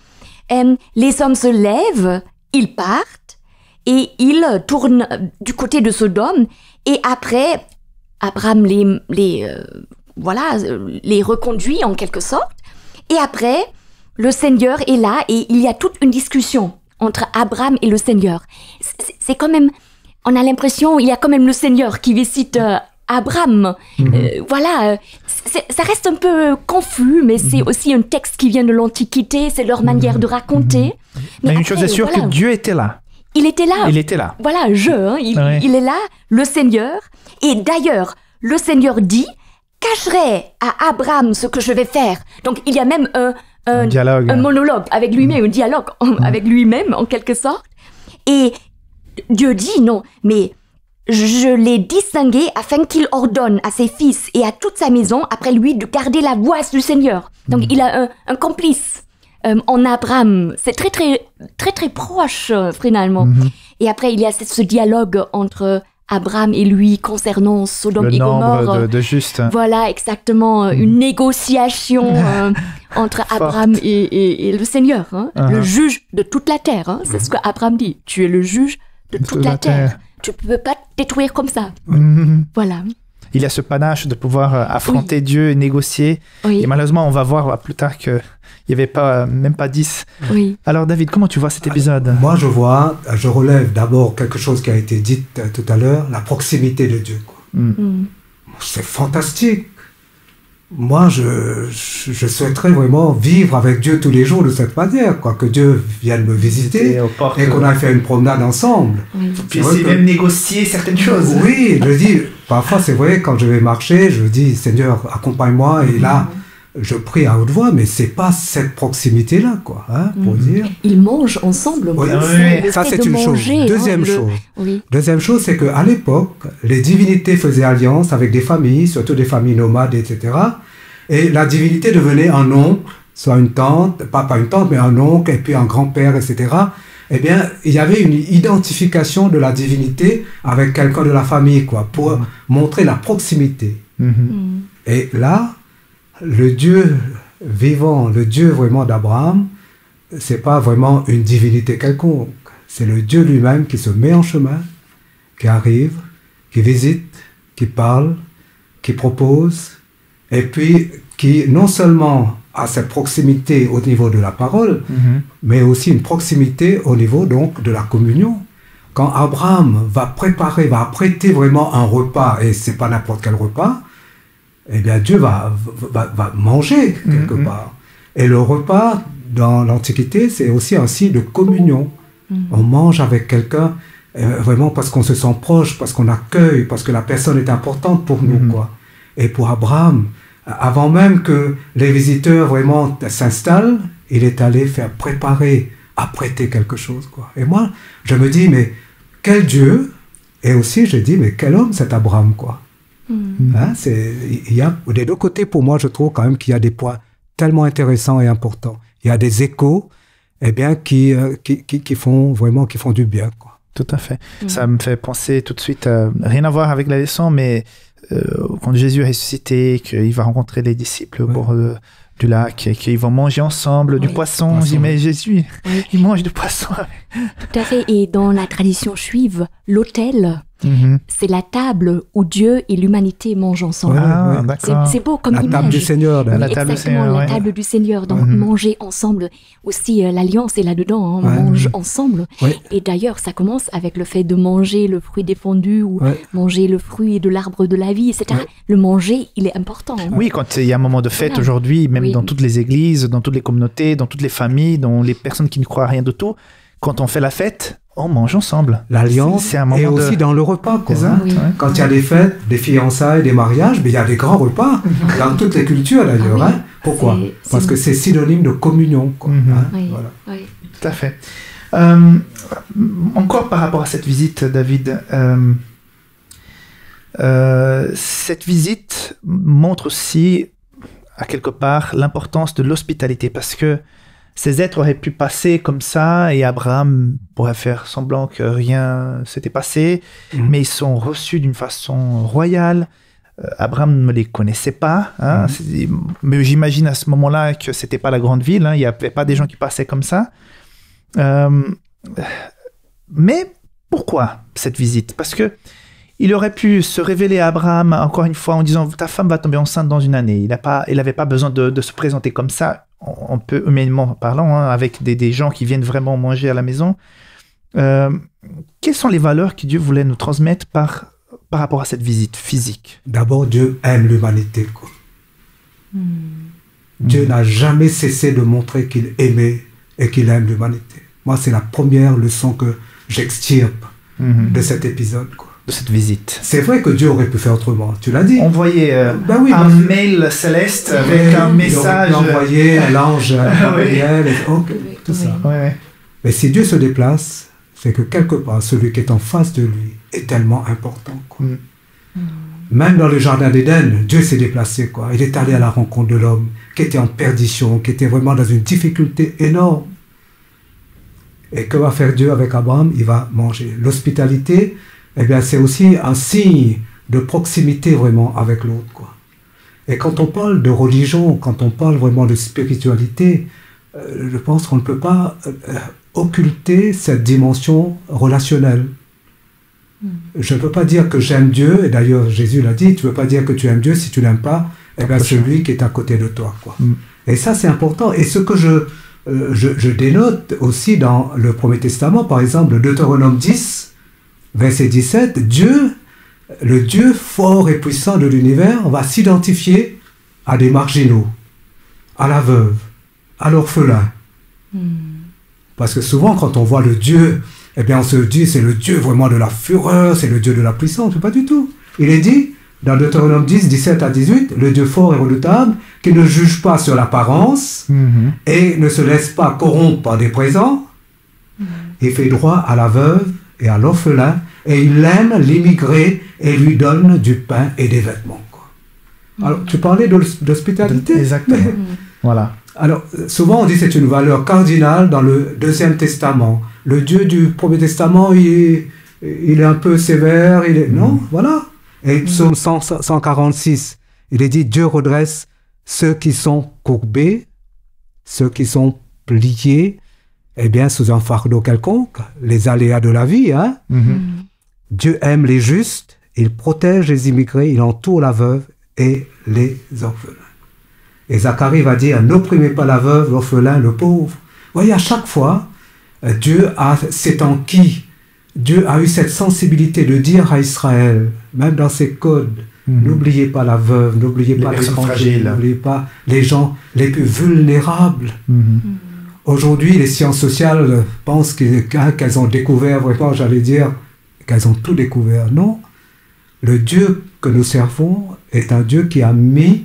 les hommes se lèvent, ils partent et ils tournent du côté de Sodome. Et après, Abraham les reconduit en quelque sorte. Et après, le Seigneur est là et il y a toute une discussion entre Abraham et le Seigneur. C'est quand même, on a l'impression, il y a quand même le Seigneur qui visite Abraham. Voilà, ça reste un peu confus, mais c'est aussi un texte qui vient de l'Antiquité, c'est leur manière de raconter. Mais une chose est sûre, que Dieu était là. Il était là. Voilà, il est là, le Seigneur. Et d'ailleurs, le Seigneur dit, cacherai à Abraham ce que je vais faire. Donc il y a même un dialogue, un monologue avec lui-même, un dialogue avec lui-même en quelque sorte. Et Dieu dit non, mais je l'ai distingué afin qu'il ordonne à ses fils et à toute sa maison après lui de garder la voix du Seigneur. Donc il a un complice en Abraham. C'est très très très très proche finalement. Et après il y a ce dialogue entre Abraham et lui concernant Sodome et Gomorrhe. Le nombre de justes. Voilà, exactement. Une négociation entre Abraham et le Seigneur. Hein, le juge de toute la terre. Hein, c'est ce qu'Abraham dit. Tu es le juge de toute la terre. Tu ne peux pas te détruire comme ça. Voilà. il a ce panache de pouvoir affronter Dieu et négocier. Oui. Et malheureusement, on va voir plus tard qu'il n'y avait même pas 10. Oui. Alors David, comment tu vois cet épisode? Moi, je relève d'abord quelque chose qui a été dit tout à l'heure, la proximité de Dieu, quoi. C'est fantastique. Moi, je souhaiterais vraiment vivre avec Dieu tous les jours de cette manière, quoi, que Dieu vienne me visiter et qu'on aille faire une promenade ensemble. Puis c'est même négocier certaines choses. Oui, je dis, parfois c'est vrai, quand je vais marcher, je dis, Seigneur, accompagne-moi, et là, je prie à haute voix, mais c'est pas cette proximité-là, quoi, hein, pour dire. Ils mangent ensemble. Oui, ça c'est une chose. Deuxième chose, c'est qu'à l'époque, les divinités faisaient alliance avec des familles, surtout des familles nomades, etc. Et la divinité devenait un oncle, soit une tante, pas une tante, mais un oncle, et puis un grand-père, etc. Eh bien, il y avait une identification de la divinité avec quelqu'un de la famille, quoi, pour montrer la proximité. Et là, le Dieu vivant, le Dieu vraiment d'Abraham, c'est pas vraiment une divinité quelconque. C'est le Dieu lui-même qui se met en chemin, qui arrive, qui visite, qui parle, qui propose, et puis qui non seulement a cette proximité au niveau de la parole, mais aussi une proximité au niveau donc de la communion. Quand Abraham va apprêter vraiment un repas, et c'est pas n'importe quel repas, eh bien Dieu va manger quelque part. Et le repas, dans l'Antiquité, c'est aussi un signe de communion. On mange avec quelqu'un vraiment parce qu'on se sent proche, parce qu'on accueille, parce que la personne est importante pour nous, quoi. Et pour Abraham, avant même que les visiteurs vraiment s'installent, il est allé faire préparer, apprêter quelque chose, quoi. Et moi, je me dis, mais quel Dieu! Et aussi, je dis, mais quel homme cet Abraham, quoi. Hein, il y a des deux côtés, pour moi, je trouve quand même qu'il y a des points tellement intéressants et importants. Il y a des échos, eh bien, qui font du bien, quoi. Tout à fait. Ça me fait penser tout de suite, rien à voir avec la leçon, mais quand Jésus est ressuscité, qu'il va rencontrer les disciples au bord du lac, et qu'ils vont manger ensemble du poisson. Je dis, mais Jésus, il mange du poisson. Tout à fait. Et dans la tradition juive, l'autel, c'est la table où Dieu et l'humanité mangent ensemble. C'est beau comme image. La table du Seigneur. La table du Seigneur. Donc manger ensemble. Aussi l'alliance est là-dedans. Mange ensemble. Et d'ailleurs, ça commence avec le fait de manger le fruit défendu ou manger le fruit de l'arbre de la vie, etc. Le manger, il est important. Oui, quand il y a un moment de fête aujourd'hui, même dans toutes les églises, dans toutes les communautés, dans toutes les familles, dans les personnes qui ne croient à rien de tout, quand on fait la fête, on mange ensemble. L'alliance c'est un moment aussi dans le repas, quoi. Quand il y a des fêtes, des fiançailles, des mariages, mais il y a des grands repas dans toutes les cultures d'ailleurs. Hein. Pourquoi? Parce que c'est synonyme de communion, quoi. Voilà. Tout à fait. Encore par rapport à cette visite, David, cette visite montre aussi, à quelque part, l'importance de l'hospitalité, parce que ces êtres auraient pu passer comme ça et Abraham pourrait faire semblant que rien s'était passé, mais ils sont reçus d'une façon royale. Abraham ne les connaissait pas, hein, mais j'imagine à ce moment-là que c'était pas la grande ville, hein, il n'y avait pas des gens qui passaient comme ça. Mais pourquoi cette visite? Parce que il aurait pu se révéler à Abraham encore une fois en disant ta femme va tomber enceinte dans une année. Il n'avait pas besoin de se présenter comme ça. On peut, humainement parlant, hein, avec des gens qui viennent vraiment manger à la maison. Quelles sont les valeurs que Dieu voulait nous transmettre par rapport à cette visite physique? D'abord, Dieu aime l'humanité, quoi. Dieu n'a jamais cessé de montrer qu'il aimait et qu'il aime l'humanité. Moi, c'est la première leçon que j'extirpe de cet épisode, quoi. De cette visite. C'est vrai que Dieu aurait pu faire autrement, tu l'as dit. Envoyer un mail céleste avec un message. Envoyer l'ange Gabriel, tout ça. Mais si Dieu se déplace, c'est que quelque part, celui qui est en face de lui est tellement important, quoi. Même dans le jardin d'Éden, Dieu s'est déplacé, quoi. Il est allé à la rencontre de l'homme qui était en perdition, qui était vraiment dans une difficulté énorme. Et que va faire Dieu avec Abraham? Il va manger. L'hospitalité, eh bien, c'est aussi un signe de proximité vraiment avec l'autre, quoi. Et quand on parle de religion, quand on parle vraiment de spiritualité, je pense qu'on ne peut pas occulter cette dimension relationnelle. Je ne peux pas dire que j'aime Dieu, et d'ailleurs Jésus l'a dit, tu ne peux pas dire que tu aimes Dieu si tu n'aimes pas celui qui est à côté de toi. Quoi. Et ça, c'est important. Et ce que je dénote aussi dans le Premier Testament, par exemple, le Deutéronome 10, verset 17, Dieu, le Dieu fort et puissant de l'univers, va s'identifier à des marginaux, à la veuve, à l'orphelin. Parce que souvent, quand on voit le Dieu, eh bien, on se dit, c'est le Dieu vraiment de la fureur, c'est le Dieu de la puissance. Pas du tout. Il est dit, dans Deutéronome 10, 17 à 18, le Dieu fort et redoutable, qui ne juge pas sur l'apparence et ne se laisse pas corrompre par des présents, il fait droit à la veuve et à l'orphelin, et il aime l'immigré et lui donne du pain et des vêtements. Quoi. Alors, tu parlais d'hospitalité. Exactement. Voilà. Alors, souvent on dit que c'est une valeur cardinale dans le Deuxième Testament. Le Dieu du Premier Testament, il est un peu sévère, non, voilà. Et Psaume 146, il est dit, Dieu redresse ceux qui sont courbés, ceux qui sont pliés, eh bien, sous un fardeau quelconque, les aléas de la vie, hein. Dieu aime les justes, il protège les immigrés, il entoure la veuve et les orphelins. Et Zacharie va dire, n'opprimez pas la veuve, l'orphelin, le pauvre. Vous voyez, à chaque fois, c'est en qui Dieu a eu cette sensibilité de dire à Israël, même dans ses codes, n'oubliez pas la veuve, n'oubliez pas les étrangers, n'oubliez pas les gens les plus vulnérables. Aujourd'hui, les sciences sociales pensent qu'elles ont découvert, vraiment, j'allais dire, qu'elles ont tout découvert. Non, le Dieu que nous servons est un Dieu qui a mis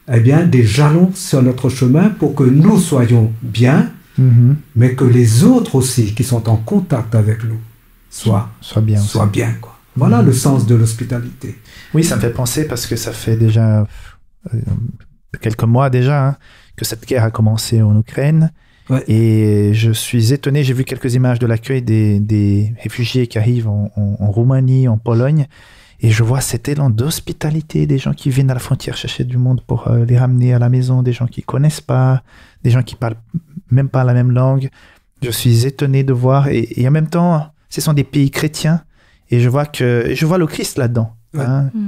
des jalons sur notre chemin pour que nous soyons bien, mais que les autres aussi qui sont en contact avec nous soient bien. Quoi. Voilà le sens de l'hospitalité. Oui, ça me fait penser parce que ça fait déjà quelques mois déjà que cette guerre a commencé en Ukraine. Ouais. Et je suis étonné, j'ai vu quelques images de l'accueil des réfugiés qui arrivent en Roumanie, en Pologne. Et je vois cet élan d'hospitalité, des gens qui viennent à la frontière chercher du monde pour les ramener à la maison, des gens qui ne connaissent pas, des gens qui ne parlent même pas la même langue. Je suis étonné de voir, et en même temps, ce sont des pays chrétiens, et je vois le Christ là-dedans,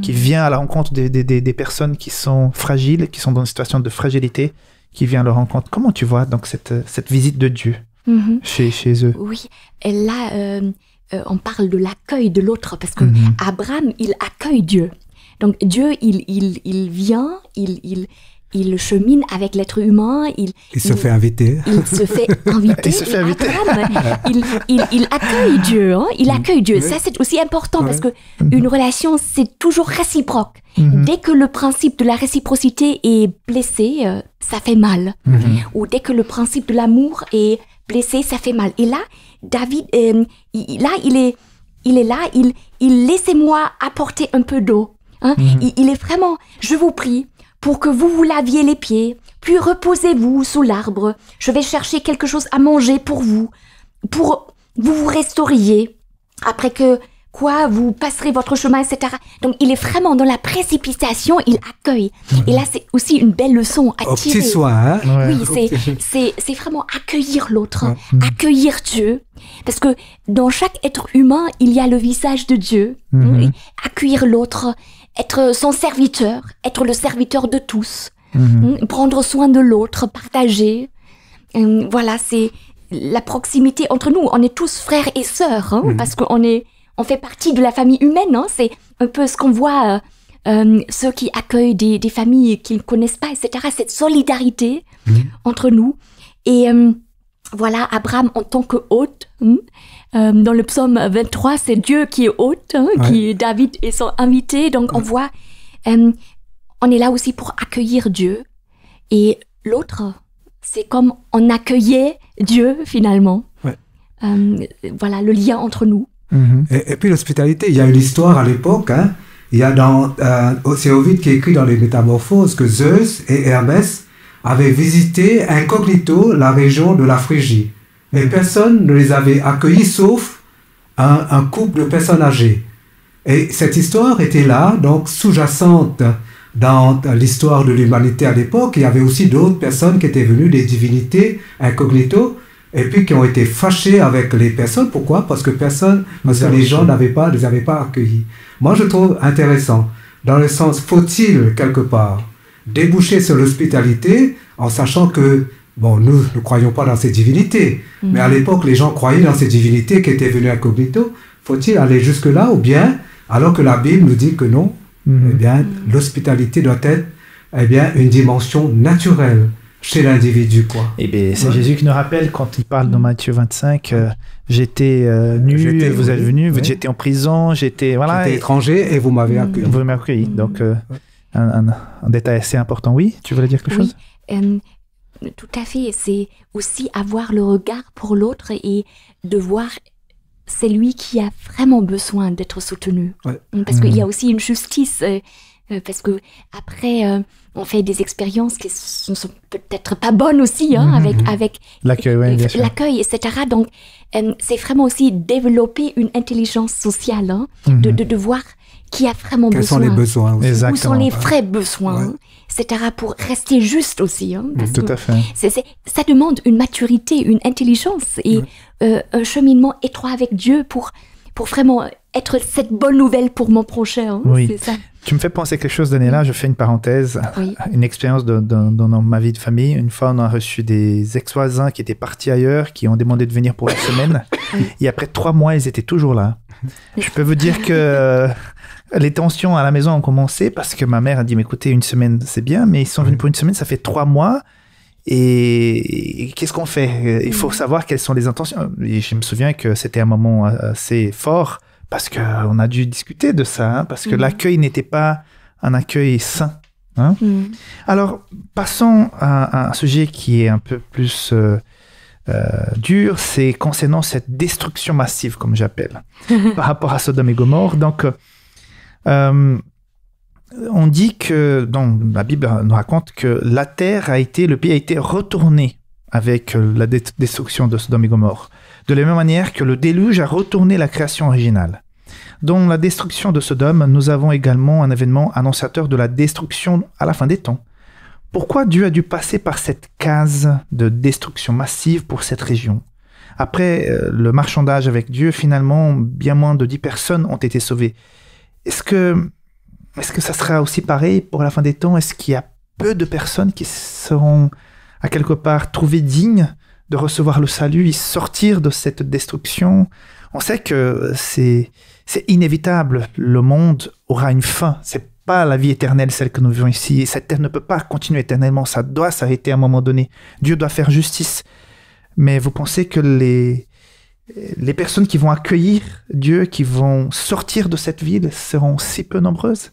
qui vient à la rencontre des personnes qui sont fragiles, qui sont dans une situation de fragilité, qui vient à leur rencontre. Comment tu vois donc cette visite de Dieu chez eux? Oui, et là... on parle de l'accueil de l'autre, parce que Abraham, il accueille Dieu. Donc Dieu, il vient, il chemine avec l'être humain. Il se fait inviter. Il se fait inviter. Il accueille Dieu. Il accueille Dieu. Ça, c'est aussi important, parce qu'une relation, c'est toujours réciproque. Dès que le principe de la réciprocité est blessé, ça fait mal. Ou dès que le principe de l'amour est blessé, ça fait mal. Et là, David, il est là, laissez-moi apporter un peu d'eau. Il est vraiment, je vous prie, pour que vous vous laviez les pieds, puis reposez-vous sous l'arbre. Je vais chercher quelque chose à manger pour vous vous restauriez. Après que, vous passerez votre chemin, etc. Donc, il est vraiment dans la précipitation, il accueille. Et là, c'est aussi une belle leçon à tirer. Au petit soin, hein? Oui, c'est vraiment accueillir l'autre, accueillir Dieu. Parce que dans chaque être humain, il y a le visage de Dieu. Accueillir l'autre, être son serviteur, être le serviteur de tous. Prendre soin de l'autre, partager. Voilà, c'est la proximité entre nous. On est tous frères et sœurs, parce qu'on fait partie de la famille humaine, c'est un peu ce qu'on voit, ceux qui accueillent des familles qu'ils ne connaissent pas, etc. Cette solidarité entre nous. Et voilà, Abraham en tant que hôte, dans le psaume 23, c'est Dieu qui est hôte, qui David est son invité. Donc on voit, on est là aussi pour accueillir Dieu. Et l'autre, c'est comme on accueillait Dieu finalement. Voilà, le lien entre nous. Et puis l'hospitalité, il y a une histoire à l'époque, il y a c'est Ovide qui écrit dans les Métamorphoses que Zeus et Hermès avaient visité incognito la région de la Phrygie. Mais personne ne les avait accueillis sauf un couple de personnes âgées. Et cette histoire était là, donc sous-jacente dans l'histoire de l'humanité à l'époque. Il y avait aussi d'autres personnes qui étaient venues, des divinités incognito, et puis qui ont été fâchés avec les personnes. Pourquoi? Parce que les gens ne les avaient pas accueillis. Moi, je trouve intéressant, dans le sens, faut-il, quelque part, déboucher sur l'hospitalité en sachant que, bon, nous ne croyons pas dans ces divinités, mais à l'époque, les gens croyaient dans ces divinités qui étaient venues incognito. Faut-il aller jusque-là ou bien, alors que la Bible nous dit que non, eh bien, l'hospitalité doit être une dimension naturelle chez l'individu, quoi. Eh bien, c'est Jésus qui nous rappelle quand il parle dans Matthieu 25, j'étais nu, vous êtes venu, j'étais en prison, j'étais étranger et vous m'avez accueilli. Vous m'avez accueilli. Donc, un détail assez important. Oui, tu voulais dire quelque chose? Tout à fait. C'est aussi avoir le regard pour l'autre et de voir c'est lui qui a vraiment besoin d'être soutenu. Ouais. Parce qu'il y a aussi une justice. Parce que après, on fait des expériences qui ne sont peut-être pas bonnes aussi, avec l'accueil, etc. Donc, c'est vraiment aussi développer une intelligence sociale, de voir qui a vraiment besoin. Quels sont les besoins aussi. Où sont les vrais besoins, etc. Pour rester juste aussi. Tout à fait. Ça demande une maturité, une intelligence et un cheminement étroit avec Dieu pour vraiment être cette bonne nouvelle pour mon prochain. Oui. C'est ça. Tu me fais penser quelque chose, Daniela. Je fais une parenthèse. Une expérience dans ma vie de famille. Une fois, on a reçu des ex-voisins qui étaient partis ailleurs, qui ont demandé de venir pour une semaine. Et après 3 mois, ils étaient toujours là. Je peux vous dire que les tensions à la maison ont commencé parce que ma mère a dit, mais écoutez, une semaine, c'est bien, mais ils sont venus pour une semaine, ça fait 3 mois. Et qu'est-ce qu'on fait? Il faut savoir quelles sont les intentions. Et je me souviens que c'était un moment assez fort parce qu'on a dû discuter de ça, parce que l'accueil n'était pas un accueil sain. Alors, passons à un sujet qui est un peu plus dur, c'est concernant cette destruction massive, comme j'appelle, par rapport à Sodome et Gomorrhe. Donc, on dit que, donc, la Bible nous raconte que le pays a été retourné avec la destruction de Sodome et Gomorrhe. De la même manière que le déluge a retourné la création originale. Dans la destruction de Sodome, nous avons également un événement annonciateur de la destruction à la fin des temps. Pourquoi Dieu a dû passer par cette case de destruction massive pour cette région? Après le marchandage avec Dieu, finalement, bien moins de 10 personnes ont été sauvées. Est-ce que ça sera aussi pareil pour la fin des temps? Est-ce qu'il y a peu de personnes qui seront à quelque part trouvées dignes de recevoir le salut et sortir de cette destruction? On sait que c'est inévitable. Le monde aura une fin. C'est pas la vie éternelle, celle que nous vivons ici. Cette terre ne peut pas continuer éternellement. Ça doit s'arrêter à un moment donné. Dieu doit faire justice. Mais vous pensez que les personnes qui vont accueillir Dieu, qui vont sortir de cette ville, seront si peu nombreuses?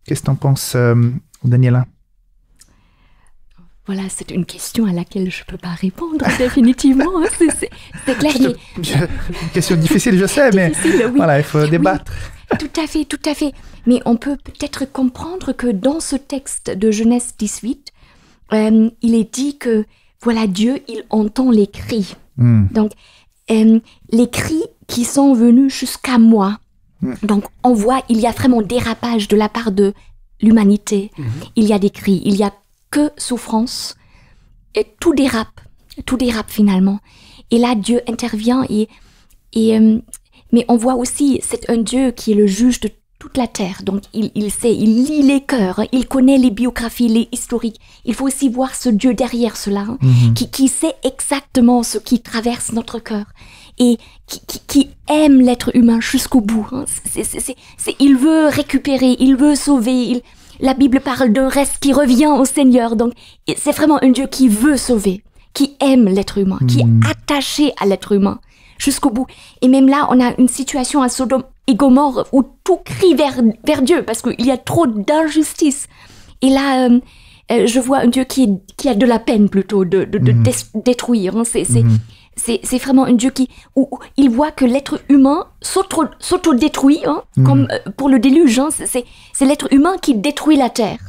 Qu'est-ce que tu en penses, Daniela? Voilà, c'est une question à laquelle je ne peux pas répondre, définitivement. C'est clair. Une question difficile, je sais, mais voilà, il faut débattre. Oui, tout à fait. Mais on peut peut-être comprendre que dans ce texte de Genèse 18, il est dit que, voilà, Dieu, il entend les cris. Donc, les cris qui sont venus jusqu'à moi. Donc, on voit, il y a vraiment dérapage de la part de l'humanité. Il y a des cris, il y a que souffrance, et tout dérape finalement. Et là, Dieu intervient, mais on voit aussi, c'est un Dieu qui est le juge de toute la terre. Donc, il sait, il lit les cœurs, il connaît les biographies, les historiques. Il faut aussi voir ce Dieu derrière cela, qui sait exactement ce qui traverse notre cœur et qui aime l'être humain jusqu'au bout. Il veut récupérer, il veut sauver, la Bible parle d'un reste qui revient au Seigneur. Donc, c'est vraiment un Dieu qui veut sauver, qui aime l'être humain, qui est attaché à l'être humain jusqu'au bout. Et même là, on a une situation à Sodome et Gomorrhe où tout crie vers Dieu parce qu'il y a trop d'injustice. Et là, je vois un Dieu qui a de la peine plutôt de détruire. C'est vraiment un Dieu où il voit que l'être humain s'auto-détruit, comme pour le déluge. C'est l'être humain qui détruit la terre.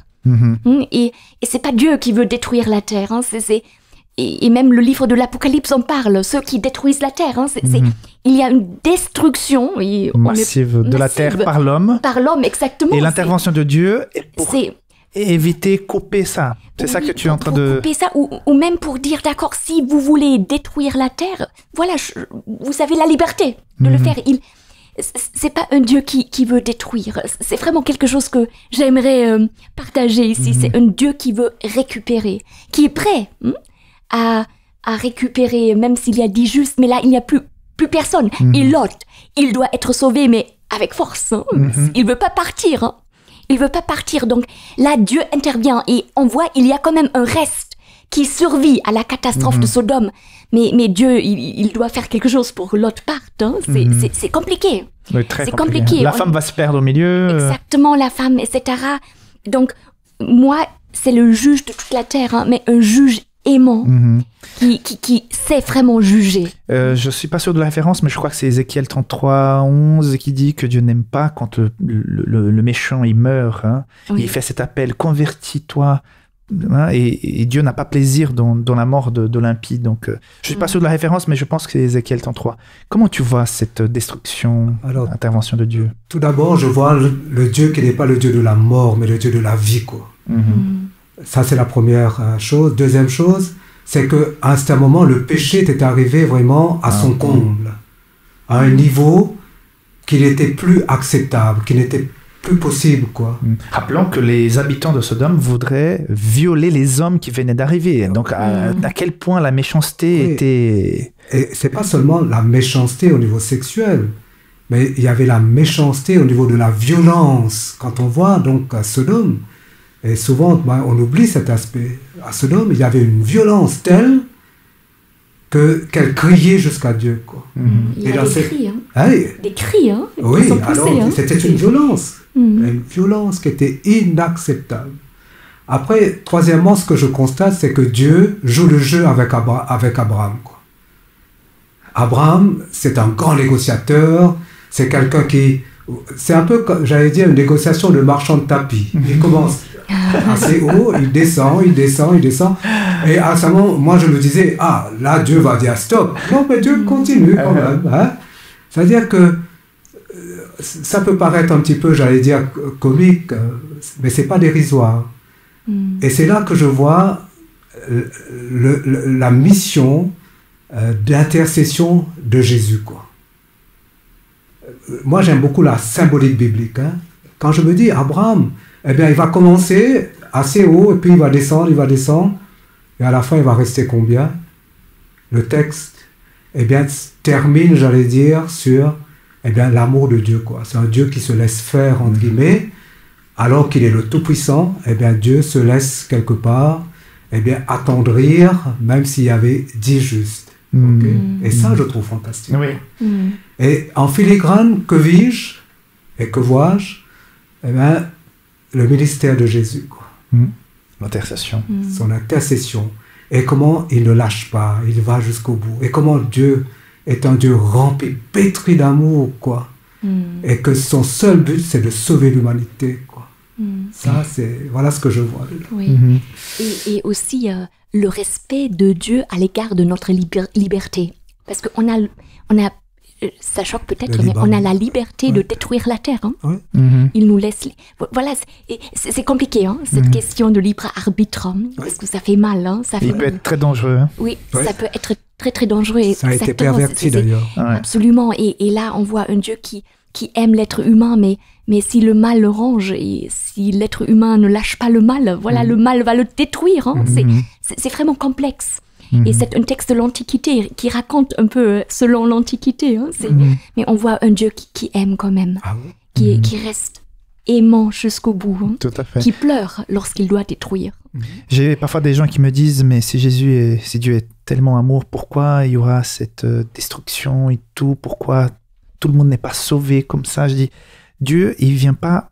Et c'est pas Dieu qui veut détruire la terre. Et même le livre de l'Apocalypse en parle, ceux qui détruisent la terre. Il y a une destruction massive de la terre par l'homme. Par l'homme, exactement. Et l'intervention de Dieu est pour éviter, couper ça. C'est ça que tu es en train de... Couper ça, ou même pour dire, d'accord, si vous voulez détruire la terre, voilà, vous avez la liberté de le faire. C'est pas un Dieu qui veut détruire. C'est vraiment quelque chose que j'aimerais partager ici. C'est un Dieu qui veut récupérer, qui est prêt à récupérer, même s'il y a 10 justes, mais là, il n'y a plus personne. Et l'autre, il doit être sauvé, mais avec force. Hein. Il veut pas partir. Hein. Il veut pas partir. Donc là, Dieu intervient et on voit, il y a quand même un reste qui survit à la catastrophe de Sodome. Mais Dieu, il doit faire quelque chose pour que l'autre parte. Hein. C'est compliqué. Oui, très compliqué. La femme va se perdre au milieu. Exactement, la femme, etc. Donc, moi, c'est le juge de toute la terre, hein, mais un juge aimant qui sait vraiment juger. Je suis pas sûr de la référence, mais je crois que c'est Ézéchiel 33:11 qui dit que Dieu n'aime pas quand le méchant il meurt. Hein. Oui. Il fait cet appel, convertis-toi. Hein, et Dieu n'a pas plaisir dans la mort de l'impie. Donc, je suis pas sûr de la référence, mais je pense que c'est Ézéchiel 33. Comment tu vois cette destruction, intervention de Dieu? Tout d'abord, je vois le Dieu qui n'est pas le Dieu de la mort, mais le Dieu de la vie, quoi. Ça, c'est la première chose. Deuxième chose, c'est qu'à un certain moment, le péché était arrivé vraiment à son comble, à un niveau qui n'était plus acceptable, qui n'était plus possible, quoi. Rappelons que les habitants de Sodome voudraient violer les hommes qui venaient d'arriver. Donc, à quel point la méchanceté était... Et c'est pas seulement la méchanceté au niveau sexuel, mais il y avait la méchanceté au niveau de la violence. Quand on voit donc à Sodome, et souvent on oublie cet aspect. À Sodome, il y avait une violence telle qu'elle criait jusqu'à Dieu, quoi. Il y a des cris, hein. Des cris, hein. Oui, alors c'était une violence. Une violence qui était inacceptable. Après, troisièmement, ce que je constate, c'est que Dieu joue le jeu avec Abraham, quoi. Abraham, c'est un grand négociateur, c'est quelqu'un qui... C'est un peu, j'allais dire, une négociation de marchand de tapis. Il commence assez haut, il descend. Et à ce moment, moi je me disais, là Dieu va dire stop. Non, mais Dieu continue quand même. Hein. C'est-à-dire que ça peut paraître un petit peu, j'allais dire, comique, mais c'est pas dérisoire. Et c'est là que je vois la mission d'intercession de Jésus, quoi. Moi, j'aime beaucoup la symbolique biblique. Hein. Quand je me dis, Abraham, eh bien, il va commencer assez haut, et puis il va descendre, et à la fin, il va rester combien? Le texte, eh bien, termine, j'allais dire, sur, eh bien, l'amour de Dieu, quoi. C'est un Dieu qui se laisse faire, entre guillemets, alors qu'il est le Tout-Puissant, eh bien, Dieu se laisse quelque part, eh bien, attendrir, même s'il y avait 10 justes. Okay. Et ça, je trouve fantastique. Oui. Et en filigrane, que vis-je et que vois-je? Eh bien, le ministère de Jésus, quoi. L'intercession. Son intercession. Et comment il ne lâche pas, il va jusqu'au bout. Et comment Dieu est un Dieu rempli, pétri d'amour, quoi. Et que son seul but, c'est de sauver l'humanité, quoi. Ça, voilà ce que je vois. Oui. Et aussi le respect de Dieu à l'égard de notre liberté. Parce qu'on a ça choque peut-être, mais on a la liberté de détruire la terre. Hein. Oui. Il nous laisse... Voilà, c'est compliqué, hein, cette question de libre arbitre. Hein, parce que ça fait mal. Hein, il peut être très dangereux. Hein. Oui, ça peut être très, très dangereux. Ça a été perverti, d'ailleurs. Absolument. Et là, on voit un Dieu qui aime l'être humain, mais si le mal le ronge, et si l'être humain ne lâche pas le mal, voilà, le mal va le détruire. Hein. C'est vraiment complexe. Et c'est un texte de l'Antiquité qui raconte un peu selon l'Antiquité. Hein, mais on voit un Dieu qui aime quand même, qui reste aimant jusqu'au bout, hein, tout à fait. Qui pleure lorsqu'il doit détruire. J'ai parfois des gens qui me disent, mais si Dieu est tellement amour, pourquoi il y aura cette destruction et tout? Pourquoi tout le monde n'est pas sauvé comme ça? Je dis, Dieu, il vient pas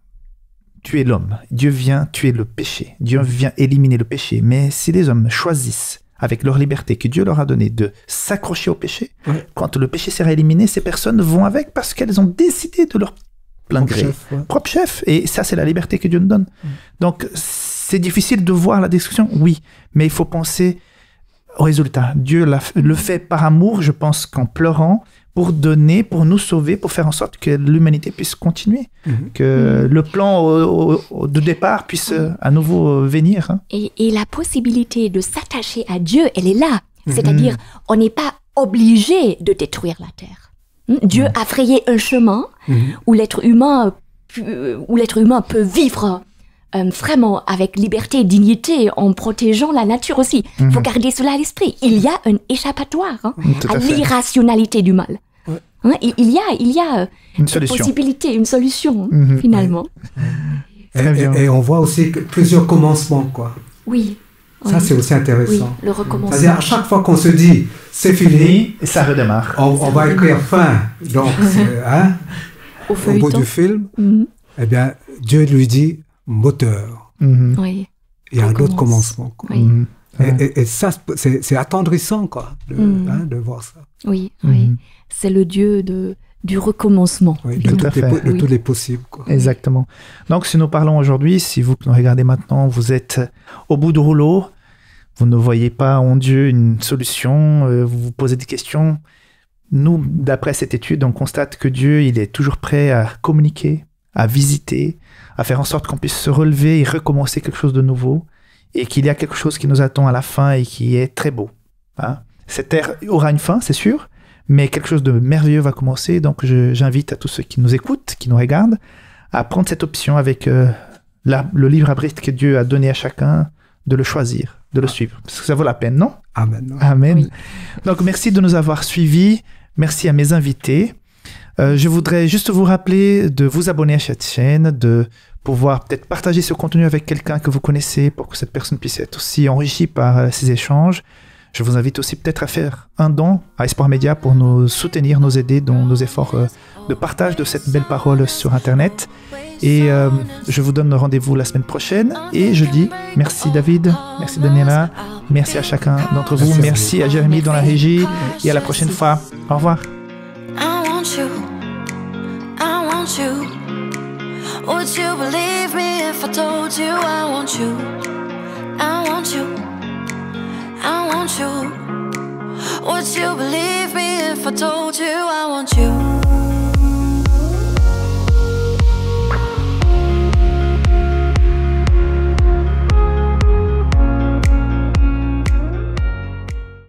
tuer l'homme. Dieu vient tuer le péché. Dieu vient éliminer le péché. Mais si les hommes choisissent avec leur liberté que Dieu leur a donnée de s'accrocher au péché, quand le péché sera éliminé, ces personnes vont avec parce qu'elles ont décidé de leur plein gré. Propre chef. Et ça, c'est la liberté que Dieu nous donne. Donc, c'est difficile de voir la destruction, oui, mais il faut penser au résultat. Dieu le fait par amour, je pense qu'en pleurant, pour donner, pour nous sauver, pour faire en sorte que l'humanité puisse continuer, que le plan de départ puisse à nouveau venir. Hein. Et la possibilité de s'attacher à Dieu, elle est là. C'est-à-dire, on n'est pas obligé de détruire la terre. Dieu a frayé un chemin où l'être humain peut vivre vraiment avec liberté et dignité en protégeant la nature aussi. Il faut garder cela à l'esprit. Il y a un échappatoire à l'irrationalité du mal. Hein, il y a une possibilité, une solution finalement. Et on voit aussi plusieurs commencements, quoi. Oui. Ça, c'est aussi intéressant. Oui, le recommencement. C'est-à-dire, à chaque fois qu'on se dit, c'est fini, et ça redémarre. On va écrire fin. Donc, au bout du film, eh bien, Dieu lui dit moteur. Oui. Il y a un autre commencement. Quoi. Oui. Et ça, c'est attendrissant, quoi, de voir ça. Oui, oui. C'est le Dieu du recommencement. Oui, de tous les possibles. Quoi. Exactement. Donc, si nous parlons aujourd'hui, si vous nous regardez maintenant, vous êtes au bout du rouleau, vous ne voyez pas en Dieu une solution, vous vous posez des questions. Nous, d'après cette étude, on constate que Dieu, il est toujours prêt à communiquer, à visiter, à faire en sorte qu'on puisse se relever et recommencer quelque chose de nouveau, et qu'il y a quelque chose qui nous attend à la fin et qui est très beau. Hein? Cette terre aura une fin, c'est sûr, mais quelque chose de merveilleux va commencer. Donc, j'invite à tous ceux qui nous écoutent, qui nous regardent, à prendre cette option avec le livre à Brest que Dieu a donné à chacun, de le choisir, de le suivre. Parce que ça vaut la peine, non? Amen. Amen. Oui. Donc, merci de nous avoir suivis. Merci à mes invités. Je voudrais juste vous rappeler de vous abonner à cette chaîne, de pouvoir peut-être partager ce contenu avec quelqu'un que vous connaissez pour que cette personne puisse être aussi enrichie par ces échanges. Je vous invite aussi peut-être à faire un don à Espoir Média pour nous soutenir, nous aider dans nos efforts de partage de cette belle parole sur Internet. Et je vous donne rendez-vous la semaine prochaine. Et je dis merci David, merci Daniela, merci à chacun d'entre vous, merci à Jérémy dans la régie et à la prochaine fois. Au revoir. Would you believe me if I told you I want you? I want you. I want you. Would you believe me if I told you I want you?